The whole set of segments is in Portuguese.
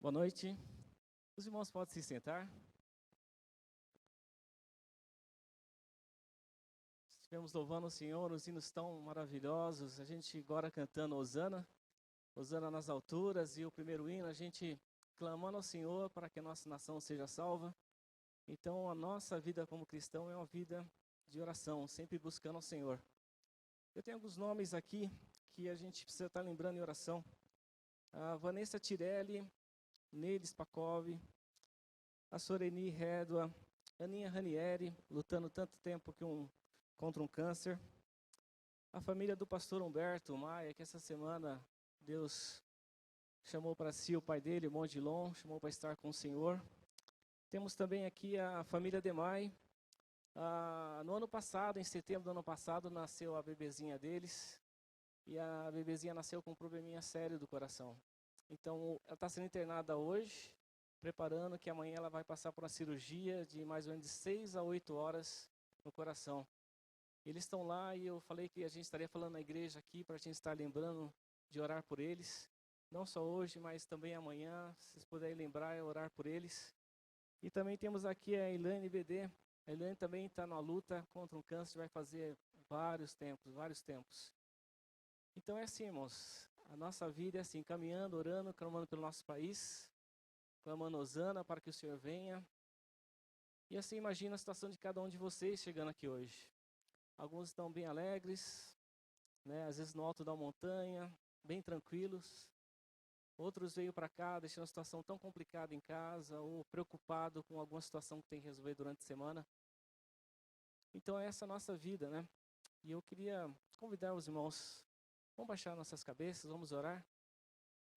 Boa noite. Os irmãos podem se sentar. Estivemos louvando o Senhor, os hinos tão maravilhosos. A gente agora cantando Hosana, Hosana nas alturas. E o primeiro hino, a gente clamando ao Senhor para que a nossa nação seja salva. Então, a nossa vida como cristão é uma vida de oração, sempre buscando ao Senhor. Eu tenho alguns nomes aqui que a gente precisa estar lembrando em oração. A Vanessa Tirelli, Neide Spakov, a Soreni Redua, Aninha Ranieri, lutando tanto tempo contra um câncer. A família do pastor Humberto Maia, que essa semana Deus chamou para si o pai dele, o irmão Dilon, chamou para estar com o Senhor. Temos também aqui a família Demai. No ano passado, em setembro do ano passado, nasceu a bebezinha deles. E a bebezinha nasceu com um probleminha sério do coração. Então, ela está sendo internada hoje, preparando que amanhã ela vai passar por uma cirurgia de mais ou menos de 6 a 8 horas no coração. Eles estão lá e eu falei que a gente estaria falando na igreja aqui para a gente estar lembrando de orar por eles. Não só hoje, mas também amanhã, se vocês puderem lembrar, é orar por eles. E também temos aqui a Elaine BD. A Elaine também está numa luta contra um câncer, vai fazer vários tempos. Então é assim, irmãos, a nossa vida é assim, caminhando, orando, clamando pelo nosso país, clamando Hosana para que o Senhor venha. E assim imagina a situação de cada um de vocês chegando aqui hoje. Alguns estão bem alegres, né, às vezes no alto da montanha, bem tranquilos. Outros veio para cá, deixando uma situação tão complicada em casa, ou preocupado com alguma situação que tem que resolver durante a semana. Então é essa a nossa vida, né? E eu queria convidar os irmãos, vamos baixar nossas cabeças, vamos orar.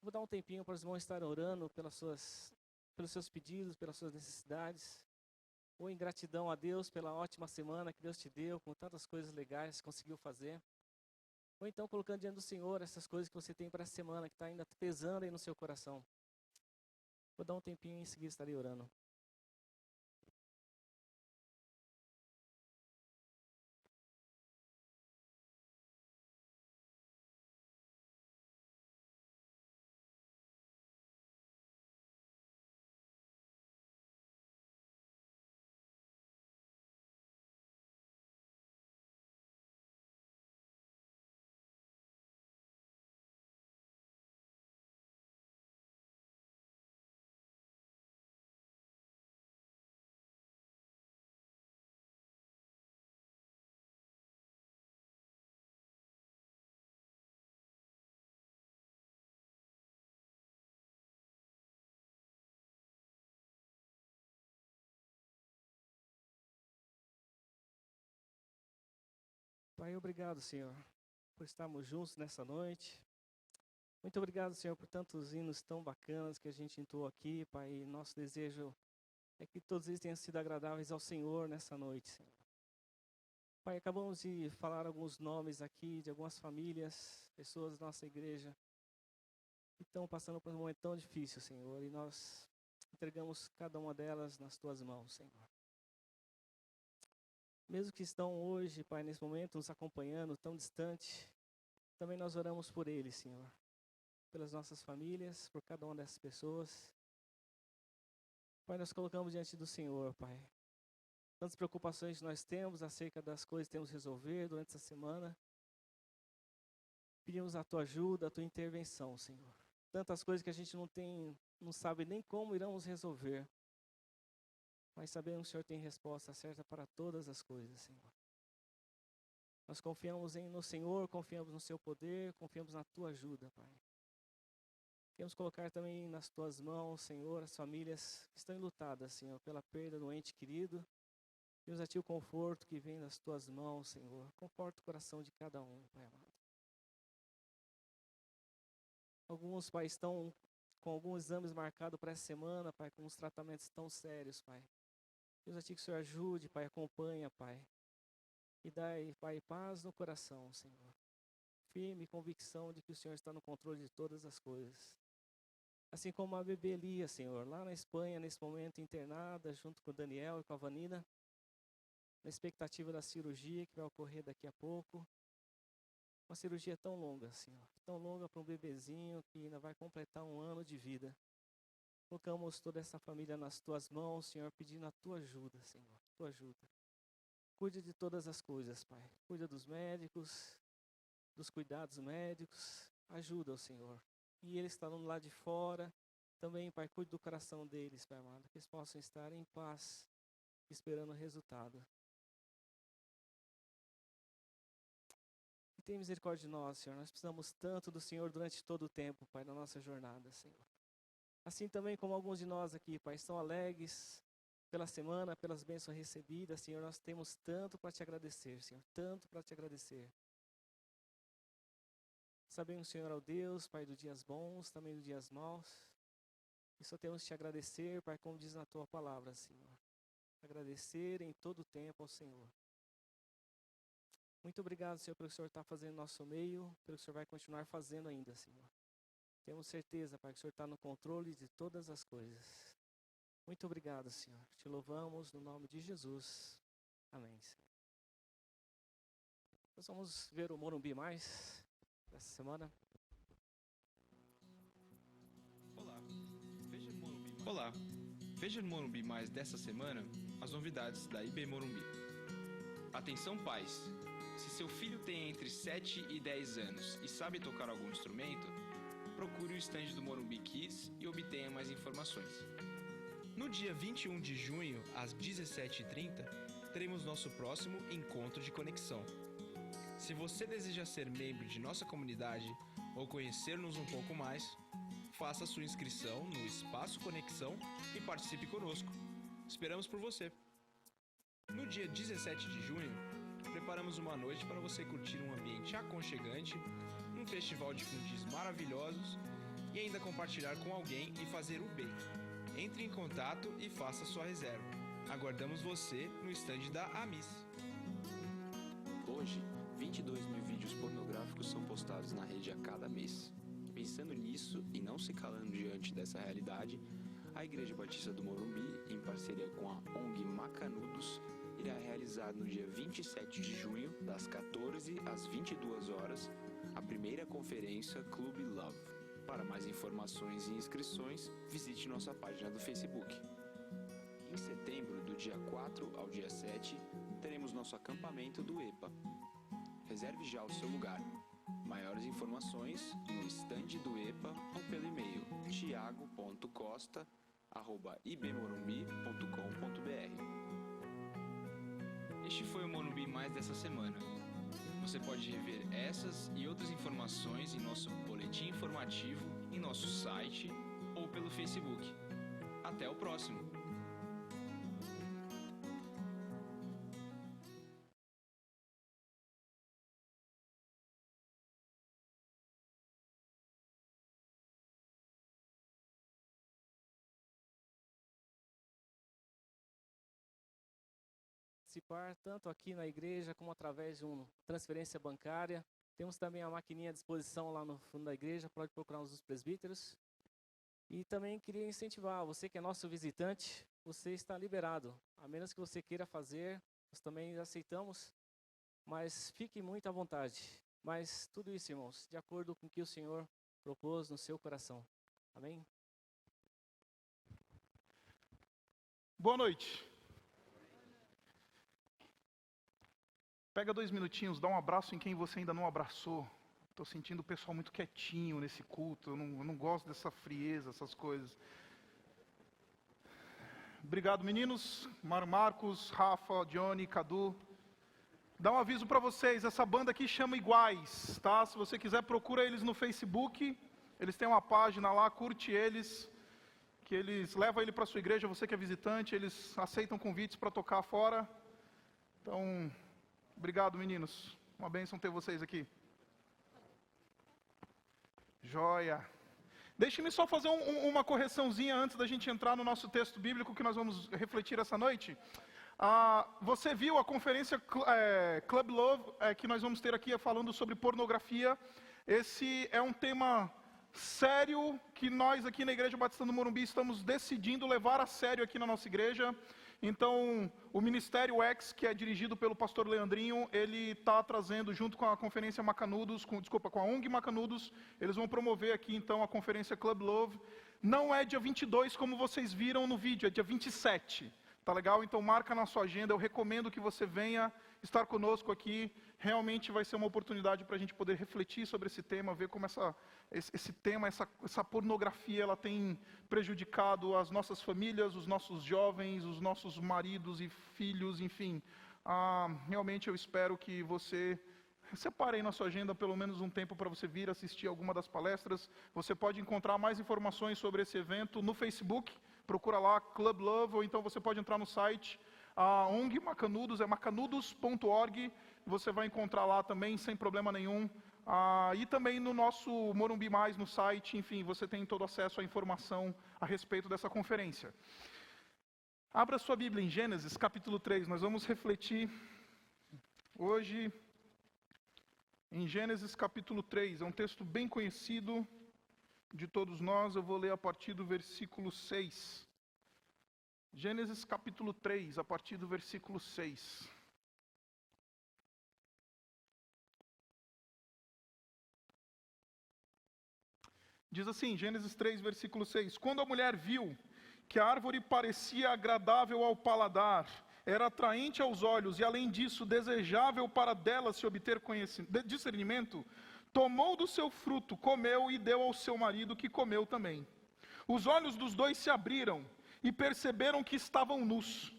Vou dar um tempinho para os irmãos estarem orando pelos seus pedidos, pelas suas necessidades. Ou em gratidão a Deus pela ótima semana que Deus te deu, com tantas coisas legais que conseguiu fazer. Ou então colocando diante do Senhor essas coisas que você tem para a semana, que está ainda pesando aí no seu coração. Vou dar um tempinho e em seguida estarei orando. Pai, obrigado, Senhor, por estarmos juntos nessa noite. Muito obrigado, Senhor, por tantos hinos tão bacanas que a gente entoou aqui, Pai. Nosso desejo é que todos eles tenham sido agradáveis ao Senhor nessa noite, Senhor. Pai, acabamos de falar alguns nomes aqui de algumas famílias, pessoas da nossa igreja, que estão passando por um momento tão difícil, Senhor, e nós entregamos cada uma delas nas Tuas mãos, Senhor. Mesmo que estão hoje, Pai, nesse momento, nos acompanhando tão distante, também nós oramos por eles, Senhor. Pelas nossas famílias, por cada uma dessas pessoas. Pai, nós colocamos diante do Senhor, Pai. Tantas preocupações que nós temos acerca das coisas que temos que resolver durante essa semana. Pedimos a Tua ajuda, a Tua intervenção, Senhor. Tantas coisas que a gente não sabe nem como iremos resolver. Mas sabemos que o Senhor tem resposta certa para todas as coisas, Senhor. Nós confiamos no Senhor, confiamos no Seu poder, confiamos na Tua ajuda, Pai. Queremos colocar também nas Tuas mãos, Senhor, as famílias que estão enlutadas, Senhor, pela perda do ente querido. Deus, a Ti o conforto que vem das Tuas mãos, Senhor. Conforta o coração de cada um, Pai amado. Alguns, Pai, estão com alguns exames marcados para essa semana, Pai, com uns tratamentos tão sérios, Pai. Deus, a Ti que o Senhor ajude, Pai, acompanha, Pai. E dai, Pai, paz no coração, Senhor. Firme convicção de que o Senhor está no controle de todas as coisas. Assim como a bebê Elia, Senhor, lá na Espanha, nesse momento, internada, junto com o Daniel e com a Vanina, na expectativa da cirurgia que vai ocorrer daqui a pouco. Uma cirurgia tão longa, Senhor, tão longa para um bebezinho que ainda vai completar 1 ano de vida. Colocamos toda essa família nas Tuas mãos, Senhor, pedindo a Tua ajuda, Senhor, Tua ajuda. Cuide de todas as coisas, Pai. Cuida dos médicos, dos cuidados médicos. Ajuda o Senhor. E eles estão lá de fora, também, Pai, cuide do coração deles, Pai amado, que eles possam estar em paz, esperando o resultado. E tem misericórdia de nós, Senhor. Nós precisamos tanto do Senhor durante todo o tempo, Pai, na nossa jornada, Senhor. Assim também como alguns de nós aqui, Pai, estão alegres pela semana, pelas bênçãos recebidas, Senhor, nós temos tanto para te agradecer, Senhor, tanto para te agradecer. Sabemos, Senhor, é o Deus, Pai, dos dias bons, também dos dias maus. E só temos que te agradecer, Pai, como diz na Tua palavra, Senhor. Agradecer em todo o tempo ao Senhor. Muito obrigado, Senhor, pelo que o Senhor está fazendo no nosso meio, pelo que o Senhor vai continuar fazendo ainda, Senhor. Temos certeza, Pai, que o Senhor está no controle de todas as coisas. Muito obrigado, Senhor. Te louvamos no nome de Jesus. Amém, Senhor. Nós vamos ver o Morumbi Mais dessa semana. Olá, veja no Morumbi Mais dessa semana as novidades da IB Morumbi. Atenção pais, se seu filho tem entre 7 e 10 anos e sabe tocar algum instrumento, procure o estande do Morumbi Kids e obtenha mais informações. No dia 21 de junho, às 17h30, teremos nosso próximo Encontro de Conexão. Se você deseja ser membro de nossa comunidade ou conhecer-nos um pouco mais, faça sua inscrição no Espaço Conexão e participe conosco. Esperamos por você. No dia 17 de junho, preparamos uma noite para você curtir um ambiente aconchegante, um festival de fundis maravilhosos e ainda compartilhar com alguém e fazer o bem. Entre em contato e faça sua reserva. Aguardamos você no estande da Amis. Hoje, 22 mil vídeos pornográficos são postados na rede a cada mês. Pensando nisso e não se calando diante dessa realidade, a Igreja Batista do Morumbi, em parceria com a ONG Macanudos, irá realizar no dia 27 de junho, das 14 às 22 horas, a primeira conferência Clube Love. Para mais informações e inscrições, visite nossa página do Facebook. Em setembro, do dia 4 ao dia 7, teremos nosso acampamento do EPA. Reserve já o seu lugar. Maiores informações no estande do EPA ou pelo e-mail tiago.costa@ibmorumbi.com.br. Este foi o Morumbi Mais dessa semana. Você pode rever essas e outras informações em nosso boletim informativo, em nosso site ou pelo Facebook. Até o próximo! Participar tanto aqui na igreja como através de uma transferência bancária. Temos também a maquininha à disposição lá no fundo da igreja, pode procurar os presbíteros. E também queria incentivar, você que é nosso visitante, você está liberado. A menos que você queira fazer, nós também aceitamos, mas fique muito à vontade. Mas tudo isso, irmãos, de acordo com o que o Senhor propôs no seu coração. Amém? Boa noite. Pega 2 minutinhos, dá um abraço em quem você ainda não abraçou. Estou sentindo o pessoal muito quietinho nesse culto. Eu não gosto dessa frieza, essas coisas. Obrigado, meninos. Marcos, Rafa, Johnny, Cadu. Dá um aviso para vocês. Essa banda aqui chama Iguais, tá? Se você quiser, procura eles no Facebook. Eles têm uma página lá, curte eles. Que eles levam ele para sua igreja, você que é visitante. Eles aceitam convites para tocar fora. Então... obrigado, meninos. Uma bênção ter vocês aqui. Joia. Deixe-me só fazer uma correçãozinha antes da gente entrar no nosso texto bíblico que nós vamos refletir essa noite. Você viu a conferência Club Love que nós vamos ter aqui falando sobre pornografia. Esse é um tema sério que nós aqui na Igreja Batista do Morumbi estamos decidindo levar a sério aqui na nossa igreja. Então, o Ministério X, que é dirigido pelo pastor Leandrinho, ele está trazendo, junto com a conferência Macanudos, com a ONG Macanudos, eles vão promover aqui, então, a conferência Club Love, não é dia 22 como vocês viram no vídeo, é dia 27. Tá legal? Então marca na sua agenda, eu recomendo que você venha estar conosco aqui. Realmente vai ser uma oportunidade para a gente poder refletir sobre esse tema, ver como esse tema, essa pornografia, ela tem prejudicado as nossas famílias, os nossos jovens, os nossos maridos e filhos, enfim. Realmente eu espero que você separe aí na sua agenda pelo menos um tempo para você vir assistir alguma das palestras. Você pode encontrar mais informações sobre esse evento no Facebook, procura lá Club Love, ou então você pode entrar no site ONG Macanudos, é macanudos.org, você vai encontrar lá também sem problema nenhum. E também no nosso Morumbi Mais, no site, enfim, você tem todo acesso à informação a respeito dessa conferência. Abra sua Bíblia em Gênesis, capítulo 3, nós vamos refletir hoje em Gênesis capítulo 3, é um texto bem conhecido de todos nós, eu vou ler a partir do versículo 6. Gênesis capítulo 3, a partir do versículo 6. Diz assim, Gênesis 3, versículo 6. Quando a mulher viu que a árvore parecia agradável ao paladar, era atraente aos olhos e, além disso, desejável para dela se obter discernimento, tomou do seu fruto, comeu e deu ao seu marido, que comeu também. Os olhos dos dois se abriram e perceberam que estavam nus.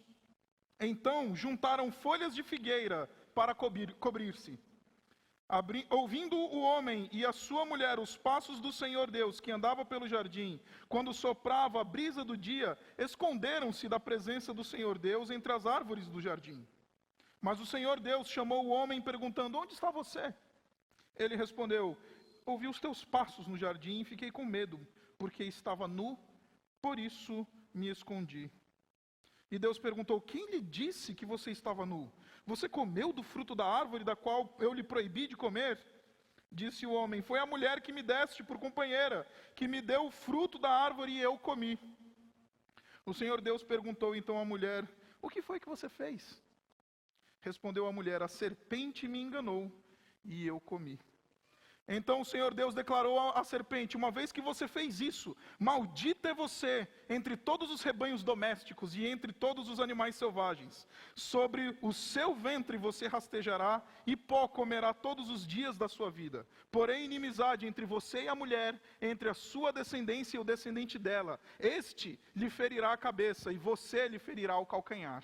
Então juntaram folhas de figueira para cobrir-se. Ouvindo o homem e a sua mulher os passos do Senhor Deus, que andava pelo jardim, quando soprava a brisa do dia, esconderam-se da presença do Senhor Deus entre as árvores do jardim. Mas o Senhor Deus chamou o homem, perguntando: onde está você? Ele respondeu: ouvi os teus passos no jardim e fiquei com medo, porque estava nu, por isso me escondi. E Deus perguntou: quem lhe disse que você estava nu? Você comeu do fruto da árvore da qual eu lhe proibi de comer? Disse o homem: foi a mulher que me deste por companheira, que me deu o fruto da árvore e eu comi. O Senhor Deus perguntou então à mulher: o que foi que você fez? Respondeu a mulher: a serpente me enganou e eu comi. Então o Senhor Deus declarou à serpente: uma vez que você fez isso, maldita é você entre todos os rebanhos domésticos e entre todos os animais selvagens. Sobre o seu ventre você rastejará e pó comerá todos os dias da sua vida. Porém, inimizade entre você e a mulher, entre a sua descendência e o descendente dela. Este lhe ferirá a cabeça e você lhe ferirá o calcanhar.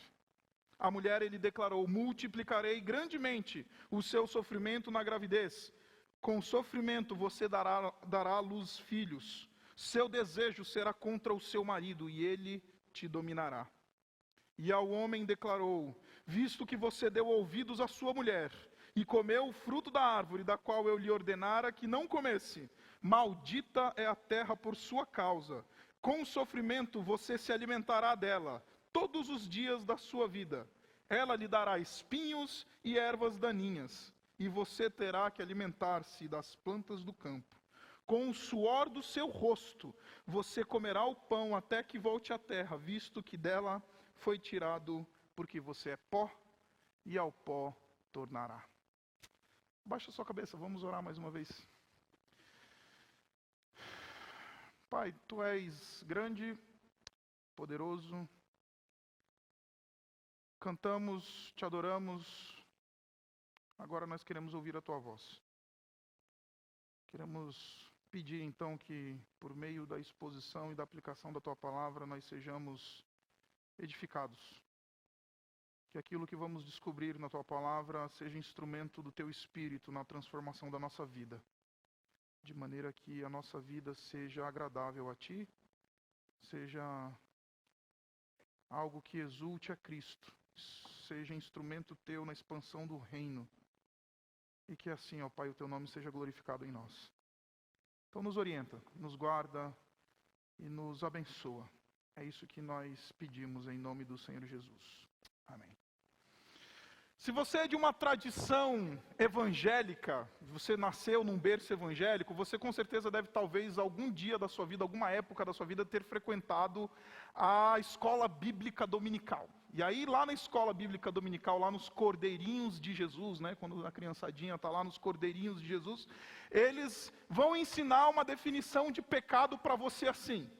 A mulher, ele declarou: multiplicarei grandemente o seu sofrimento na gravidez. Com sofrimento você dará à luz filhos. Seu desejo será contra o seu marido e ele te dominará. E ao homem declarou: visto que você deu ouvidos à sua mulher e comeu o fruto da árvore da qual eu lhe ordenara que não comesse, maldita é a terra por sua causa. Com sofrimento você se alimentará dela todos os dias da sua vida. Ela lhe dará espinhos e ervas daninhas. E você terá que alimentar-se das plantas do campo. Com o suor do seu rosto, você comerá o pão até que volte à terra, visto que dela foi tirado, porque você é pó, e ao pó tornará. Baixa sua cabeça, vamos orar mais uma vez. Pai, Tu és grande, poderoso. Cantamos, Te adoramos. Agora nós queremos ouvir a Tua voz. Queremos pedir então que, por meio da exposição e da aplicação da Tua palavra, nós sejamos edificados. Que aquilo que vamos descobrir na Tua palavra seja instrumento do Teu Espírito na transformação da nossa vida. De maneira que a nossa vida seja agradável a Ti, seja algo que exulte a Cristo, seja instrumento Teu na expansão do reino. E que assim, ó Pai, o Teu nome seja glorificado em nós. Então nos orienta, nos guarda e nos abençoa. É isso que nós pedimos em nome do Senhor Jesus. Amém. Se você é de uma tradição evangélica, você nasceu num berço evangélico, você com certeza deve talvez algum dia da sua vida, alguma época da sua vida, ter frequentado a escola bíblica dominical. E aí lá na escola bíblica dominical, lá nos Cordeirinhos de Jesus, né, quando a criançadinha está lá nos Cordeirinhos de Jesus, eles vão ensinar uma definição de pecado para você assim: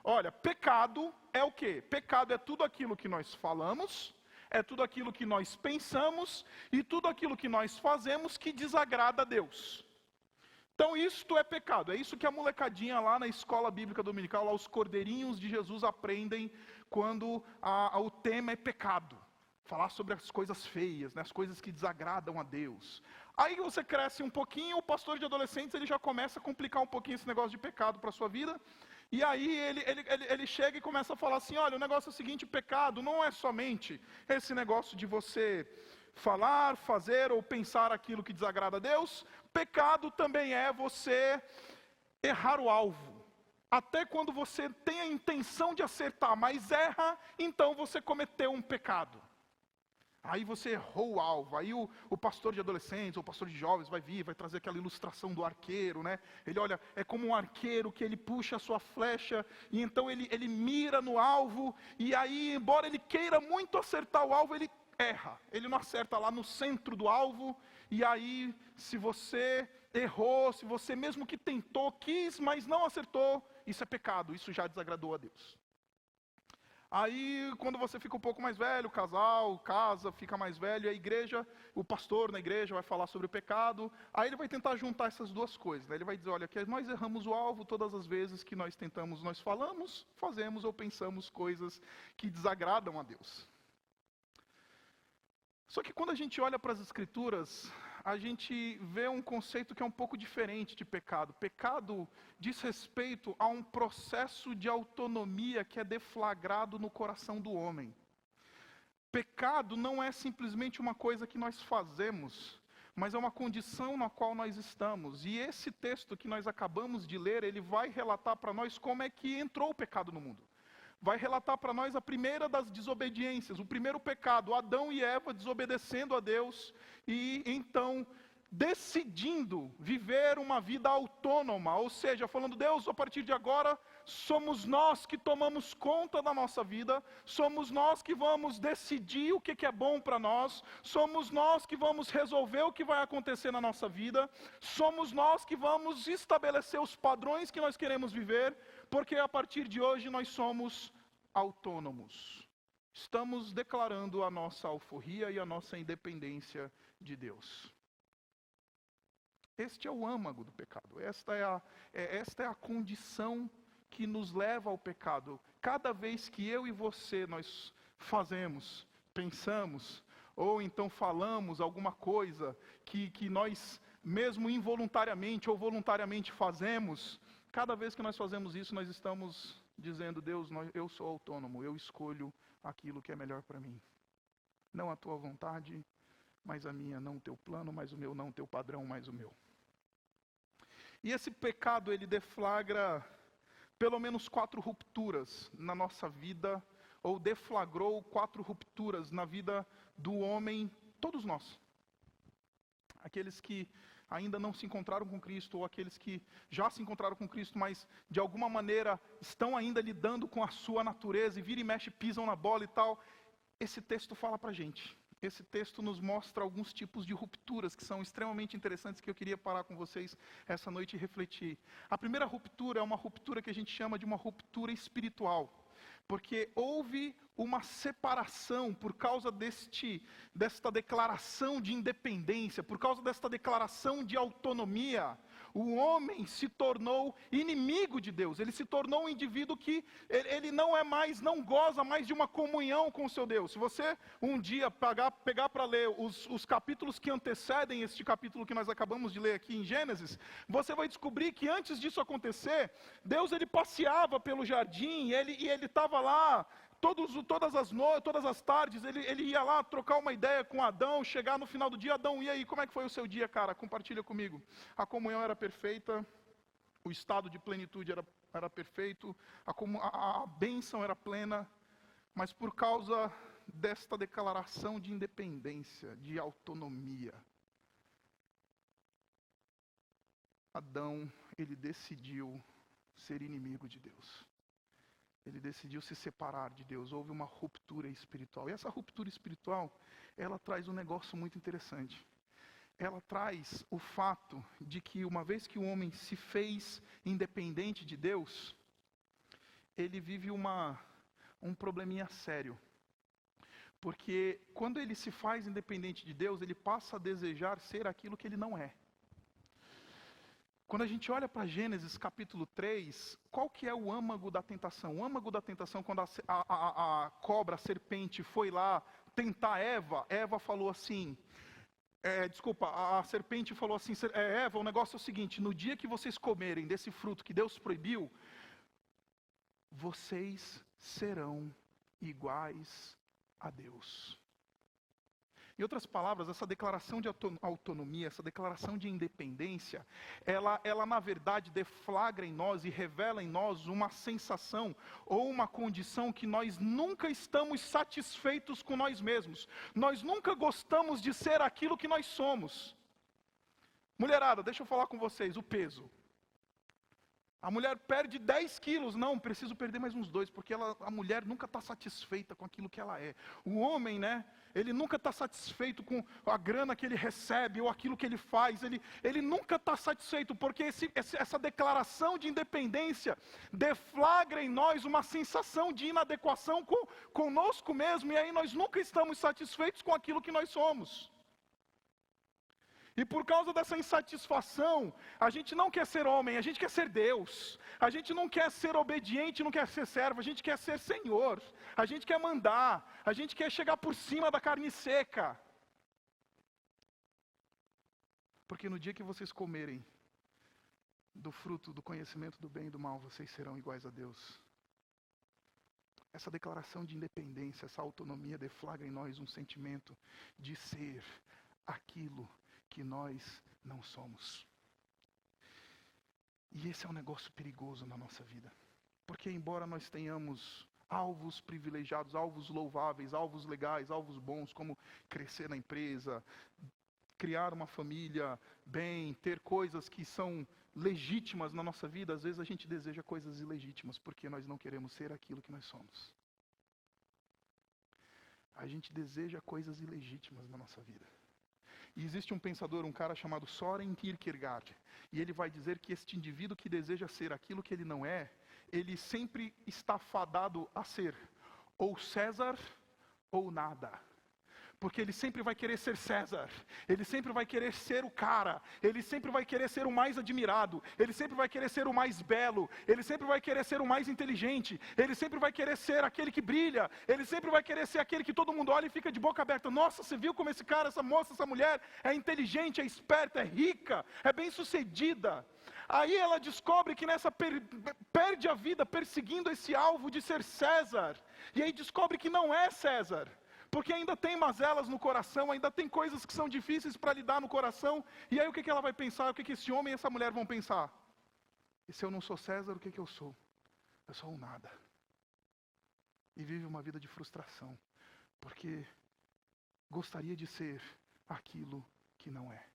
Olha, pecado é o quê? Pecado é tudo aquilo que nós falamos, é tudo aquilo que nós pensamos e tudo aquilo que nós fazemos que desagrada a Deus. Então isto é pecado, é isso que a molecadinha lá na escola bíblica dominical, lá os cordeirinhos de Jesus aprendem quando o tema é pecado. Falar sobre as coisas feias, né, as coisas que desagradam a Deus. Aí você cresce um pouquinho, o pastor de adolescentes ele já começa a complicar um pouquinho esse negócio de pecado para a sua vida. E aí ele chega e começa a falar assim, olha, o negócio é o seguinte, pecado não é somente esse negócio de você falar, fazer ou pensar aquilo que desagrada a Deus. Pecado também é você errar o alvo. Até quando você tem a intenção de acertar, mas erra, então você cometeu um pecado. Aí você errou o alvo, aí o pastor de adolescentes, ou o pastor de jovens vai vir, vai trazer aquela ilustração do arqueiro, né? Ele olha, é como um arqueiro que ele puxa a sua flecha, e então ele mira no alvo, e aí, embora ele queira muito acertar o alvo, ele erra. Ele não acerta lá no centro do alvo, e aí, se você errou, se você mesmo que tentou, quis, mas não acertou, isso é pecado, isso já desagradou a Deus. Aí, quando você fica um pouco mais velho, o casal casa, fica mais velho, a igreja, o pastor na igreja vai falar sobre o pecado, aí ele vai tentar juntar essas duas coisas, né? Ele vai dizer, olha, que nós erramos o alvo todas as vezes que nós tentamos, nós falamos, fazemos ou pensamos coisas que desagradam a Deus. Só que quando a gente olha para as Escrituras, a gente vê um conceito que é um pouco diferente de pecado. Pecado diz respeito a um processo de autonomia que é deflagrado no coração do homem. Pecado não é simplesmente uma coisa que nós fazemos, mas é uma condição na qual nós estamos. E esse texto que nós acabamos de ler, ele vai relatar para nós como é que entrou o pecado no mundo. Vai relatar para nós a primeira das desobediências, o primeiro pecado, Adão e Eva desobedecendo a Deus e então decidindo viver uma vida autônoma, ou seja, falando, Deus, a partir de agora somos nós que tomamos conta da nossa vida, somos nós que vamos decidir o que é bom para nós, somos nós que vamos resolver o que vai acontecer na nossa vida, somos nós que vamos estabelecer os padrões que nós queremos viver, porque a partir de hoje nós somos autônomos. Estamos declarando a nossa alforria e a nossa independência de Deus. Este é o âmago do pecado. Esta é a condição que nos leva ao pecado. Cada vez que eu e você nós fazemos, pensamos, ou então falamos alguma coisa que nós mesmo involuntariamente ou voluntariamente fazemos, cada vez que nós fazemos isso, nós estamos dizendo, Deus, eu sou autônomo, eu escolho aquilo que é melhor para mim. Não a tua vontade, mas a minha, não o teu plano, mas o meu, não o teu padrão, mas o meu. E esse pecado, ele deflagra pelo menos 4 rupturas na nossa vida, ou deflagrou 4 rupturas na vida do homem, todos nós. Aqueles que ainda não se encontraram com Cristo, ou aqueles que já se encontraram com Cristo, mas de alguma maneira estão ainda lidando com a sua natureza, e vira e mexe, pisam na bola e tal. Esse texto fala pra gente. Esse texto nos mostra alguns tipos de rupturas que são extremamente interessantes, que eu queria parar com vocês essa noite e refletir. A primeira ruptura é uma ruptura que a gente chama de uma ruptura espiritual. Porque houve uma separação por causa desta declaração de independência, por causa desta declaração de autonomia. O homem se tornou inimigo de Deus, ele se tornou um indivíduo que ele não goza mais de uma comunhão com o seu Deus. Se você um dia pegar para ler os capítulos que antecedem este capítulo que nós acabamos de ler aqui em Gênesis, você vai descobrir que antes disso acontecer, Deus ele passeava pelo jardim, e ele estava lá, todas as tardes, ele ia lá trocar uma ideia com Adão, chegar no final do dia, Adão, e aí, como é que foi o seu dia, cara? Compartilha comigo. A comunhão era perfeita, o estado de plenitude era perfeito, a bênção era plena, mas por causa desta declaração de independência, de autonomia, Adão, ele decidiu ser inimigo de Deus. Ele decidiu se separar de Deus. Houve uma ruptura espiritual. E essa ruptura espiritual, ela traz um negócio muito interessante. Ela traz o fato de que uma vez que o homem se fez independente de Deus, ele vive um probleminha sério. Porque quando ele se faz independente de Deus, ele passa a desejar ser aquilo que ele não é. Quando a gente olha para Gênesis capítulo 3, qual que é o âmago da tentação? O âmago da tentação, quando a cobra, a serpente, foi lá tentar Eva falou assim, a serpente falou assim, Eva, o negócio é o seguinte, no dia que vocês comerem desse fruto que Deus proibiu, vocês serão iguais a Deus. Em outras palavras, essa declaração de autonomia, essa declaração de independência, ela na verdade deflagra em nós e revela em nós uma sensação ou uma condição que nós nunca estamos satisfeitos com nós mesmos. Nós nunca gostamos de ser aquilo que nós somos. Mulherada, deixa eu falar com vocês, o peso. A mulher perde 10 quilos, não, preciso perder mais uns 2, porque a mulher nunca está satisfeita com aquilo que ela é. O homem, ele nunca está satisfeito com a grana que ele recebe, ou aquilo que ele faz, ele nunca está satisfeito, porque essa declaração de independência deflagra em nós uma sensação de inadequação conosco mesmo, e aí nós nunca estamos satisfeitos com aquilo que nós somos. E por causa dessa insatisfação, a gente não quer ser homem, a gente quer ser Deus. A gente não quer ser obediente, não quer ser servo, a gente quer ser Senhor. A gente quer mandar, a gente quer chegar por cima da carne seca. Porque no dia que vocês comerem do fruto do conhecimento do bem e do mal, vocês serão iguais a Deus. Essa declaração de independência, essa autonomia deflagra em nós um sentimento de ser aquilo que nós não somos. E esse é um negócio perigoso na nossa vida. Porque embora nós tenhamos alvos privilegiados, alvos louváveis, alvos legais, alvos bons, como crescer na empresa, criar uma família bem, ter coisas que são legítimas na nossa vida, às vezes a gente deseja coisas ilegítimas, porque nós não queremos ser aquilo que nós somos. A gente deseja coisas ilegítimas na nossa vida. E existe um pensador, um cara chamado Søren Kierkegaard, e ele vai dizer que este indivíduo que deseja ser aquilo que ele não é, ele sempre está fadado a ser ou César ou nada. Porque ele sempre vai querer ser César, ele sempre vai querer ser o cara, ele sempre vai querer ser o mais admirado, ele sempre vai querer ser o mais belo, ele sempre vai querer ser o mais inteligente, ele sempre vai querer ser aquele que brilha, ele sempre vai querer ser aquele que todo mundo olha e fica de boca aberta. Nossa, você viu como esse cara, essa moça, essa mulher é inteligente, é esperta, é rica, é bem sucedida. Aí ela descobre que nessa perde a vida perseguindo esse alvo de ser César, e aí descobre que não é César. Porque ainda tem mazelas no coração, ainda tem coisas que são difíceis para lidar no coração. E aí o que ela vai pensar? O que esse homem e essa mulher vão pensar? E se eu não sou César, o que eu sou? Eu sou um nada. E vive uma vida de frustração. Porque gostaria de ser aquilo que não é.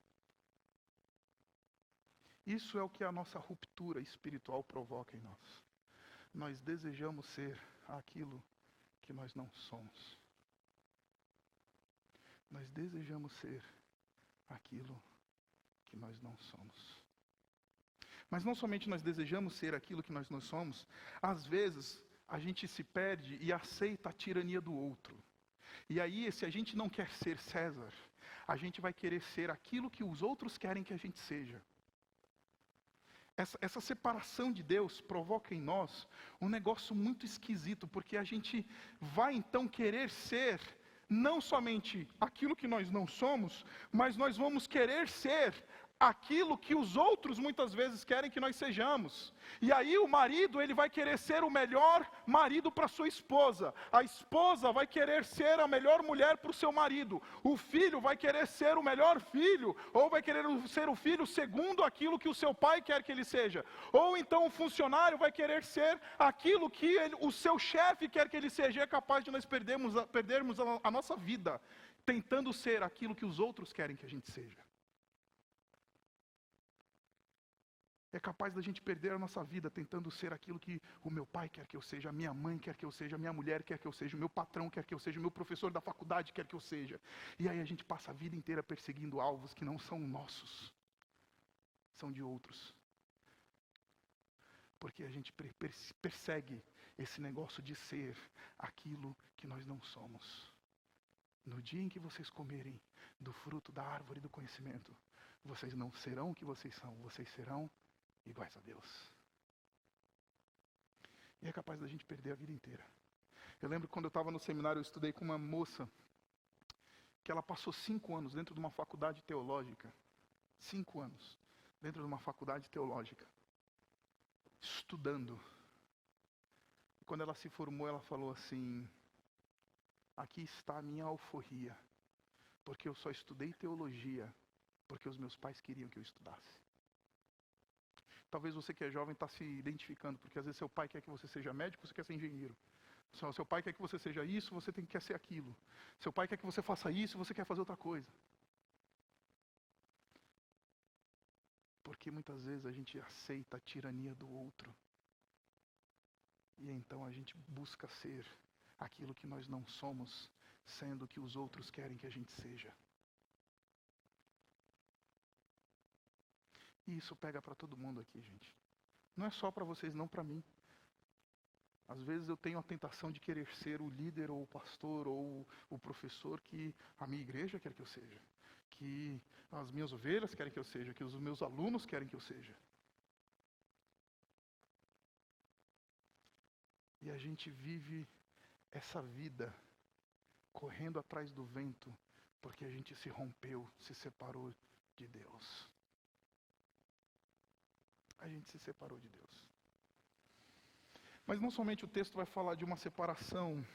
Isso é o que a nossa ruptura espiritual provoca em nós. Nós desejamos ser aquilo que nós não somos. Nós desejamos ser aquilo que nós não somos. Mas não somente nós desejamos ser aquilo que nós não somos, às vezes a gente se perde e aceita a tirania do outro. E aí, se a gente não quer ser César, a gente vai querer ser aquilo que os outros querem que a gente seja. Essa separação de Deus provoca em nós um negócio muito esquisito, porque a gente vai então querer ser não somente aquilo que nós não somos, mas nós vamos querer ser aquilo que os outros muitas vezes querem que nós sejamos. E aí o marido, ele vai querer ser o melhor marido para sua esposa. A esposa vai querer ser a melhor mulher para o seu marido. O filho vai querer ser o melhor filho, ou vai querer ser o filho segundo aquilo que o seu pai quer que ele seja. Ou então o funcionário vai querer ser aquilo que o seu chefe quer que ele seja. E é capaz de nós perdermos a nossa vida tentando ser aquilo que os outros querem que a gente seja. É capaz da gente perder a nossa vida tentando ser aquilo que o meu pai quer que eu seja, a minha mãe quer que eu seja, a minha mulher quer que eu seja, o meu patrão quer que eu seja, o meu professor da faculdade quer que eu seja. E aí a gente passa a vida inteira perseguindo alvos que não são nossos, são de outros. Porque a gente persegue esse negócio de ser aquilo que nós não somos. No dia em que vocês comerem do fruto da árvore do conhecimento, vocês não serão o que vocês são, vocês serão iguais a Deus. E é capaz da gente perder a vida inteira. Eu lembro que quando eu estava no seminário, eu estudei com uma moça que ela passou 5 anos dentro de uma faculdade teológica. 5 anos dentro de uma faculdade teológica, estudando. E quando ela se formou, ela falou assim: aqui está a minha alforria, porque eu só estudei teologia porque os meus pais queriam que eu estudasse. Talvez você que é jovem está se identificando, porque às vezes seu pai quer que você seja médico, você quer ser engenheiro. Seu pai quer que você seja isso, você quer ser aquilo. Seu pai quer que você faça isso, você quer fazer outra coisa. Porque muitas vezes a gente aceita a tirania do outro. E então a gente busca ser aquilo que nós não somos, sendo que os outros querem que a gente seja. E isso pega para todo mundo aqui, gente. Não é só para vocês, não para mim. Às vezes eu tenho a tentação de querer ser o líder, ou o pastor, ou o professor que a minha igreja quer que eu seja. Que as minhas ovelhas querem que eu seja, que os meus alunos querem que eu seja. E a gente vive essa vida correndo atrás do vento, porque a gente se rompeu, se separou de Deus. A gente se separou de Deus. Mas não somente o texto vai falar de uma separação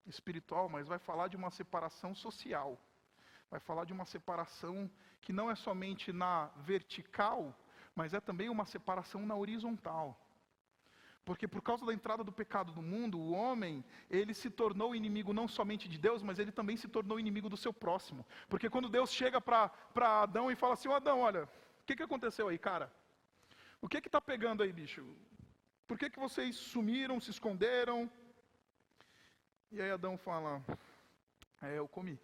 espiritual, mas vai falar de uma separação social. Vai falar de uma separação que não é somente na vertical, mas é também uma separação na horizontal. Porque por causa da entrada do pecado no mundo, o homem, ele se tornou inimigo não somente de Deus, mas ele também se tornou inimigo do seu próximo. Porque quando Deus chega para Adão e fala assim: ô Adão, olha, o que aconteceu aí, cara? O que está pegando aí, bicho? Por que vocês sumiram, se esconderam? E aí Adão fala: eu comi.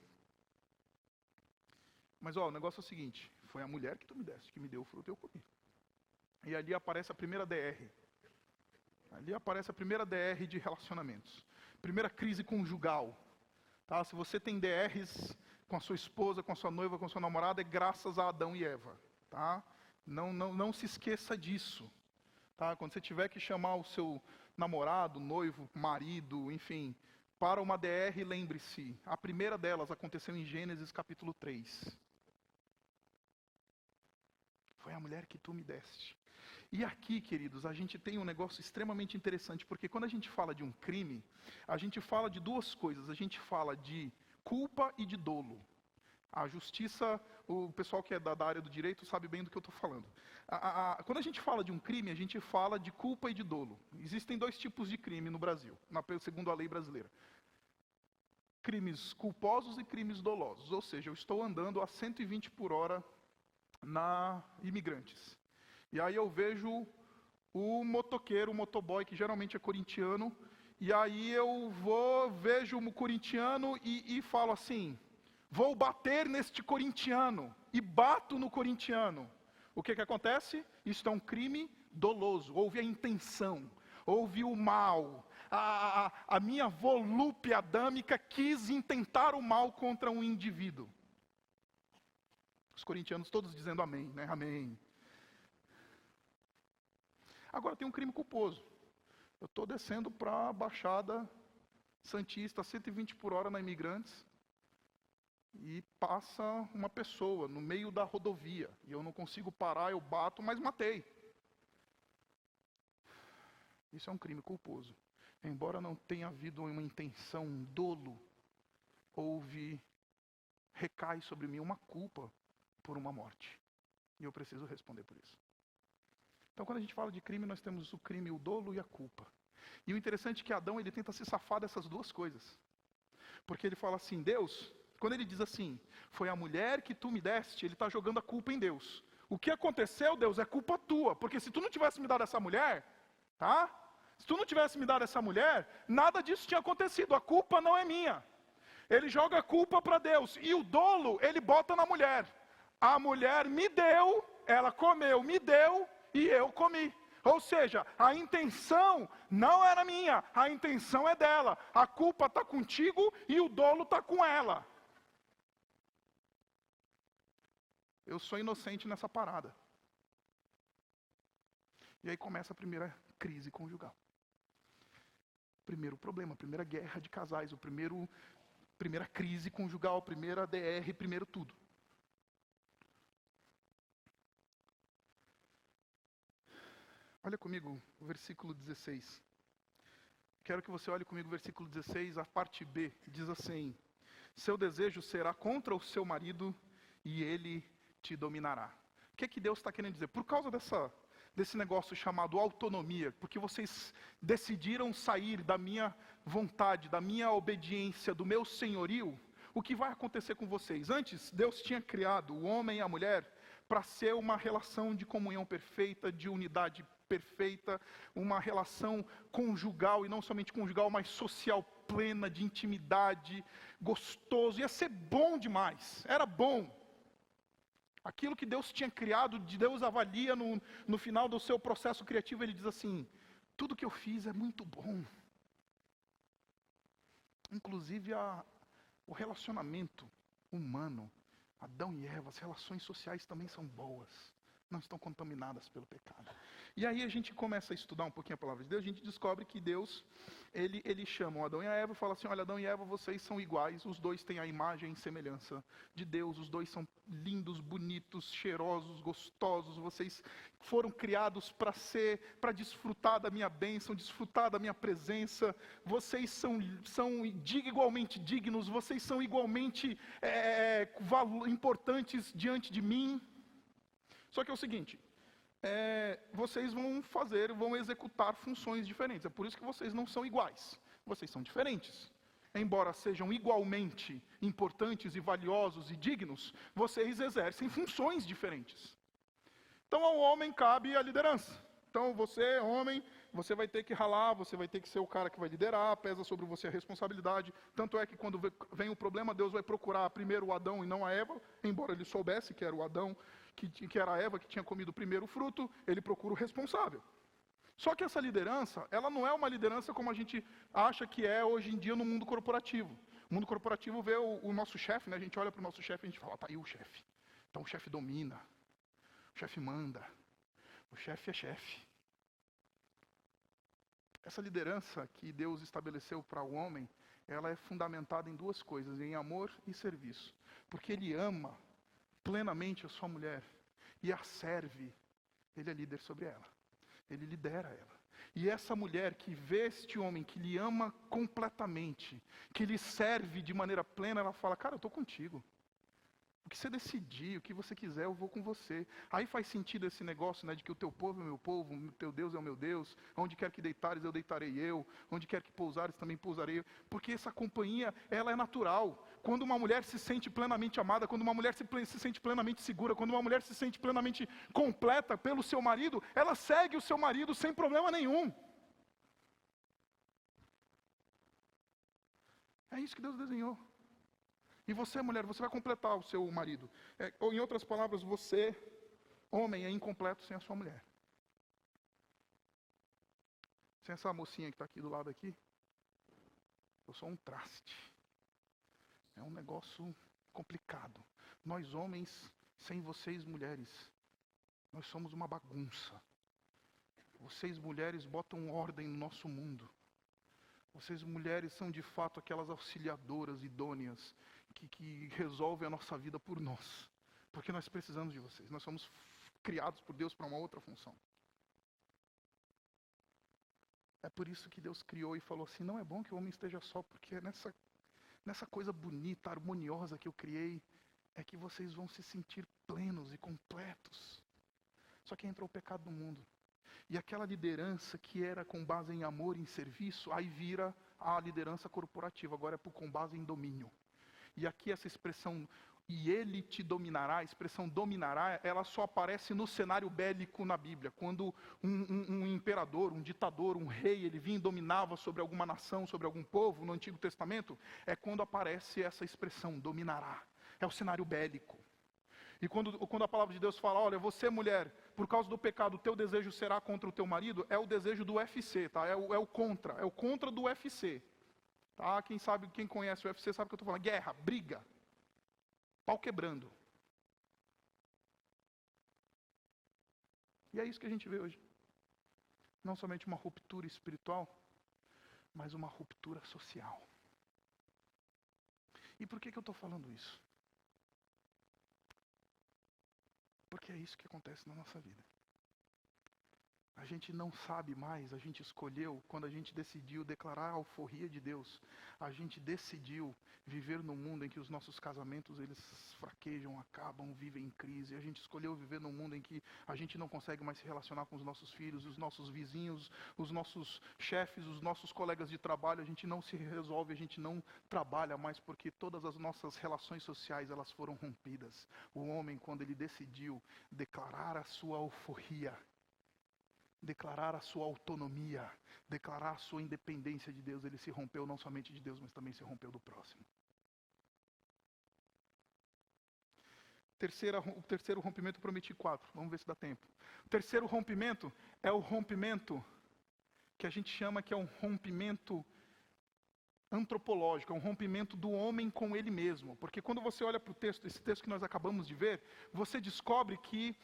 Mas o negócio é o seguinte: foi a mulher que tu me deste, que me deu o fruto e eu comi. E ali aparece a primeira DR. Ali aparece a primeira DR de relacionamentos. Primeira crise conjugal. Tá? Se você tem DRs com a sua esposa, com a sua noiva, com a sua namorada, é graças a Adão e Eva. Tá? Não se esqueça disso. Tá? Quando você tiver que chamar o seu namorado, noivo, marido, enfim, para uma DR, lembre-se, a primeira delas aconteceu em Gênesis capítulo 3. Foi a mulher que tu me deste. E aqui, queridos, a gente tem um negócio extremamente interessante, porque quando a gente fala de um crime, a gente fala de duas coisas. A gente fala de culpa e de dolo. A justiça, o pessoal que é da área do direito sabe bem do que eu estou falando. Quando a gente fala de um crime, a gente fala de culpa e de dolo. Existem 2 tipos de crime no Brasil, segundo a lei brasileira. Crimes culposos e crimes dolosos. Ou seja, eu estou andando a 120 por hora na Imigrantes. E aí eu vejo o motoqueiro, o motoboy, que geralmente é corintiano, e aí eu vejo o corintiano e falo assim: vou bater neste corintiano, e bato no corintiano. O que acontece? Isso é um crime doloso. Houve a intenção, houve o mal. A minha volúpia adâmica quis intentar o mal contra um indivíduo. Os corintianos todos dizendo amém, né? Amém. Agora tem um crime culposo. Eu estou descendo para a Baixada Santista, 120 por hora na Imigrantes, e passa uma pessoa no meio da rodovia, e eu não consigo parar, eu bato, mas matei. Isso é um crime culposo. Embora não tenha havido uma intenção, um dolo, recai sobre mim uma culpa por uma morte. E eu preciso responder por isso. Então, quando a gente fala de crime, nós temos o crime, o dolo e a culpa. E o interessante é que Adão, ele tenta se safar dessas duas coisas. Porque ele fala assim: Deus, quando ele diz assim, foi a mulher que tu me deste, ele está jogando a culpa em Deus. O que aconteceu, Deus, é culpa tua. Porque se tu não tivesse me dado essa mulher, tá? Se tu não tivesse me dado essa mulher, nada disso tinha acontecido. A culpa não é minha. Ele joga a culpa para Deus. E o dolo, ele bota na mulher. A mulher me deu, ela comeu, me deu, e eu comi. Ou seja, a intenção não era minha, a intenção é dela. A culpa está contigo e o dolo está com ela. Eu sou inocente nessa parada. E aí começa a primeira crise conjugal. Primeiro problema, primeira guerra de casais, primeira crise conjugal, primeira DR, primeiro tudo. Olha comigo o versículo 16. Quero que você olhe comigo o versículo 16, a parte B, diz assim: seu desejo será contra o seu marido e ele te dominará. O que é que Deus está querendo dizer? Por causa desse negócio chamado autonomia, porque vocês decidiram sair da minha vontade, da minha obediência, do meu senhorio, o que vai acontecer com vocês? Antes, Deus tinha criado o homem e a mulher para ser uma relação de comunhão perfeita, de unidade perfeita, uma relação conjugal, e não somente conjugal, mas social plena, de intimidade, gostoso, ia ser bom demais, era bom. Aquilo que Deus tinha criado, Deus avalia no final do seu processo criativo, Ele diz assim: tudo que eu fiz é muito bom. Inclusive o relacionamento humano, Adão e Eva, as relações sociais também são boas. Não estão contaminadas pelo pecado. E aí a gente começa a estudar um pouquinho a palavra de Deus, a gente descobre que Deus, ele chama o Adão e a Eva e fala assim: olha, Adão e Eva, vocês são iguais, os dois têm a imagem e semelhança de Deus, os dois são lindos, bonitos, cheirosos, gostosos, vocês foram criados para desfrutar da minha bênção, desfrutar da minha presença, vocês são igualmente dignos, vocês são igualmente importantes diante de mim. Só que é o seguinte, vocês vão executar funções diferentes. É por isso que vocês não são iguais. Vocês são diferentes. Embora sejam igualmente importantes e valiosos e dignos, vocês exercem funções diferentes. Então ao homem cabe a liderança. Então você, homem, você vai ter que ralar, você vai ter que ser o cara que vai liderar, pesa sobre você a responsabilidade. Tanto é que quando vem o problema, Deus vai procurar primeiro o Adão e não a Eva, embora ele soubesse que era o Adão, que era a Eva que tinha comido o primeiro fruto, ele procura o responsável. Só que essa liderança, ela não é uma liderança como a gente acha que é hoje em dia no mundo corporativo. O mundo corporativo vê o nosso chefe, né? A gente olha para o nosso chefe e a gente fala: tá aí o chefe. Então o chefe domina, o chefe manda, o chefe é chefe. Essa liderança que Deus estabeleceu para o homem, ela é fundamentada em duas coisas: em amor e serviço. Porque ele ama plenamente a sua mulher e a serve, ele é líder sobre ela, ele lidera ela. E essa mulher que vê este homem que lhe ama completamente, que lhe serve de maneira plena, ela fala: cara, eu estou contigo. O que você decidir, o que você quiser, eu vou com você. Aí faz sentido esse negócio, né, de que o teu povo é o meu povo, o teu Deus é o meu Deus, onde quer que deitares, eu deitarei eu, onde quer que pousares, também pousarei eu. Porque essa companhia, ela é natural. Quando uma mulher se sente plenamente amada, quando uma mulher se sente plenamente segura, quando uma mulher se sente plenamente completa pelo seu marido, ela segue o seu marido sem problema nenhum. É isso que Deus desenhou. E você, mulher, você vai completar o seu marido. Ou em outras palavras, você, homem, é incompleto sem a sua mulher. Sem essa mocinha que está aqui do lado aqui, eu sou um traste. É um negócio complicado. Nós homens, sem vocês mulheres, nós somos uma bagunça. Vocês mulheres botam ordem no nosso mundo. Vocês mulheres são de fato aquelas auxiliadoras idôneas que resolvem a nossa vida por nós. Porque nós precisamos de vocês. Nós somos criados por Deus para uma outra função. É por isso que Deus criou e falou assim: não é bom que o homem esteja só, porque nessa coisa bonita, harmoniosa que eu criei, é que vocês vão se sentir plenos e completos. Só que entrou o pecado no mundo. E aquela liderança que era com base em amor e em serviço, aí vira a liderança corporativa, agora é com base em domínio. E aqui essa expressão, e ele te dominará, a expressão dominará, ela só aparece no cenário bélico na Bíblia. Quando um imperador, um ditador, um rei, ele vinha e dominava sobre alguma nação, sobre algum povo, no Antigo Testamento, é quando aparece essa expressão, dominará. É o cenário bélico. E quando a palavra de Deus fala, olha, você mulher, por causa do pecado, o teu desejo será contra o teu marido, é o desejo do UFC, tá? É o contra do UFC. Tá? Quem conhece o UFC sabe o que eu estou falando. Guerra, briga, pau quebrando. E é isso que a gente vê hoje. Não somente uma ruptura espiritual, mas uma ruptura social. E por que eu estou falando isso? Porque é isso que acontece na nossa vida. A gente não sabe mais, a gente escolheu, quando a gente decidiu declarar a alforria de Deus, a gente decidiu viver num mundo em que os nossos casamentos, eles fraquejam, acabam, vivem em crise. A gente escolheu viver num mundo em que a gente não consegue mais se relacionar com os nossos filhos, os nossos vizinhos, os nossos chefes, os nossos colegas de trabalho. A gente não se resolve, a gente não trabalha mais porque todas as nossas relações sociais, elas foram rompidas. O homem, quando ele decidiu declarar a sua alforria, declarar a sua autonomia, declarar a sua independência de Deus, ele se rompeu não somente de Deus, mas também se rompeu do próximo. O terceiro rompimento, eu prometi 4, vamos ver se dá tempo. O terceiro rompimento é o rompimento que a gente chama que é um rompimento antropológico, é um rompimento do homem com ele mesmo. Porque quando você olha para o texto, esse texto que nós acabamos de ver, você descobre que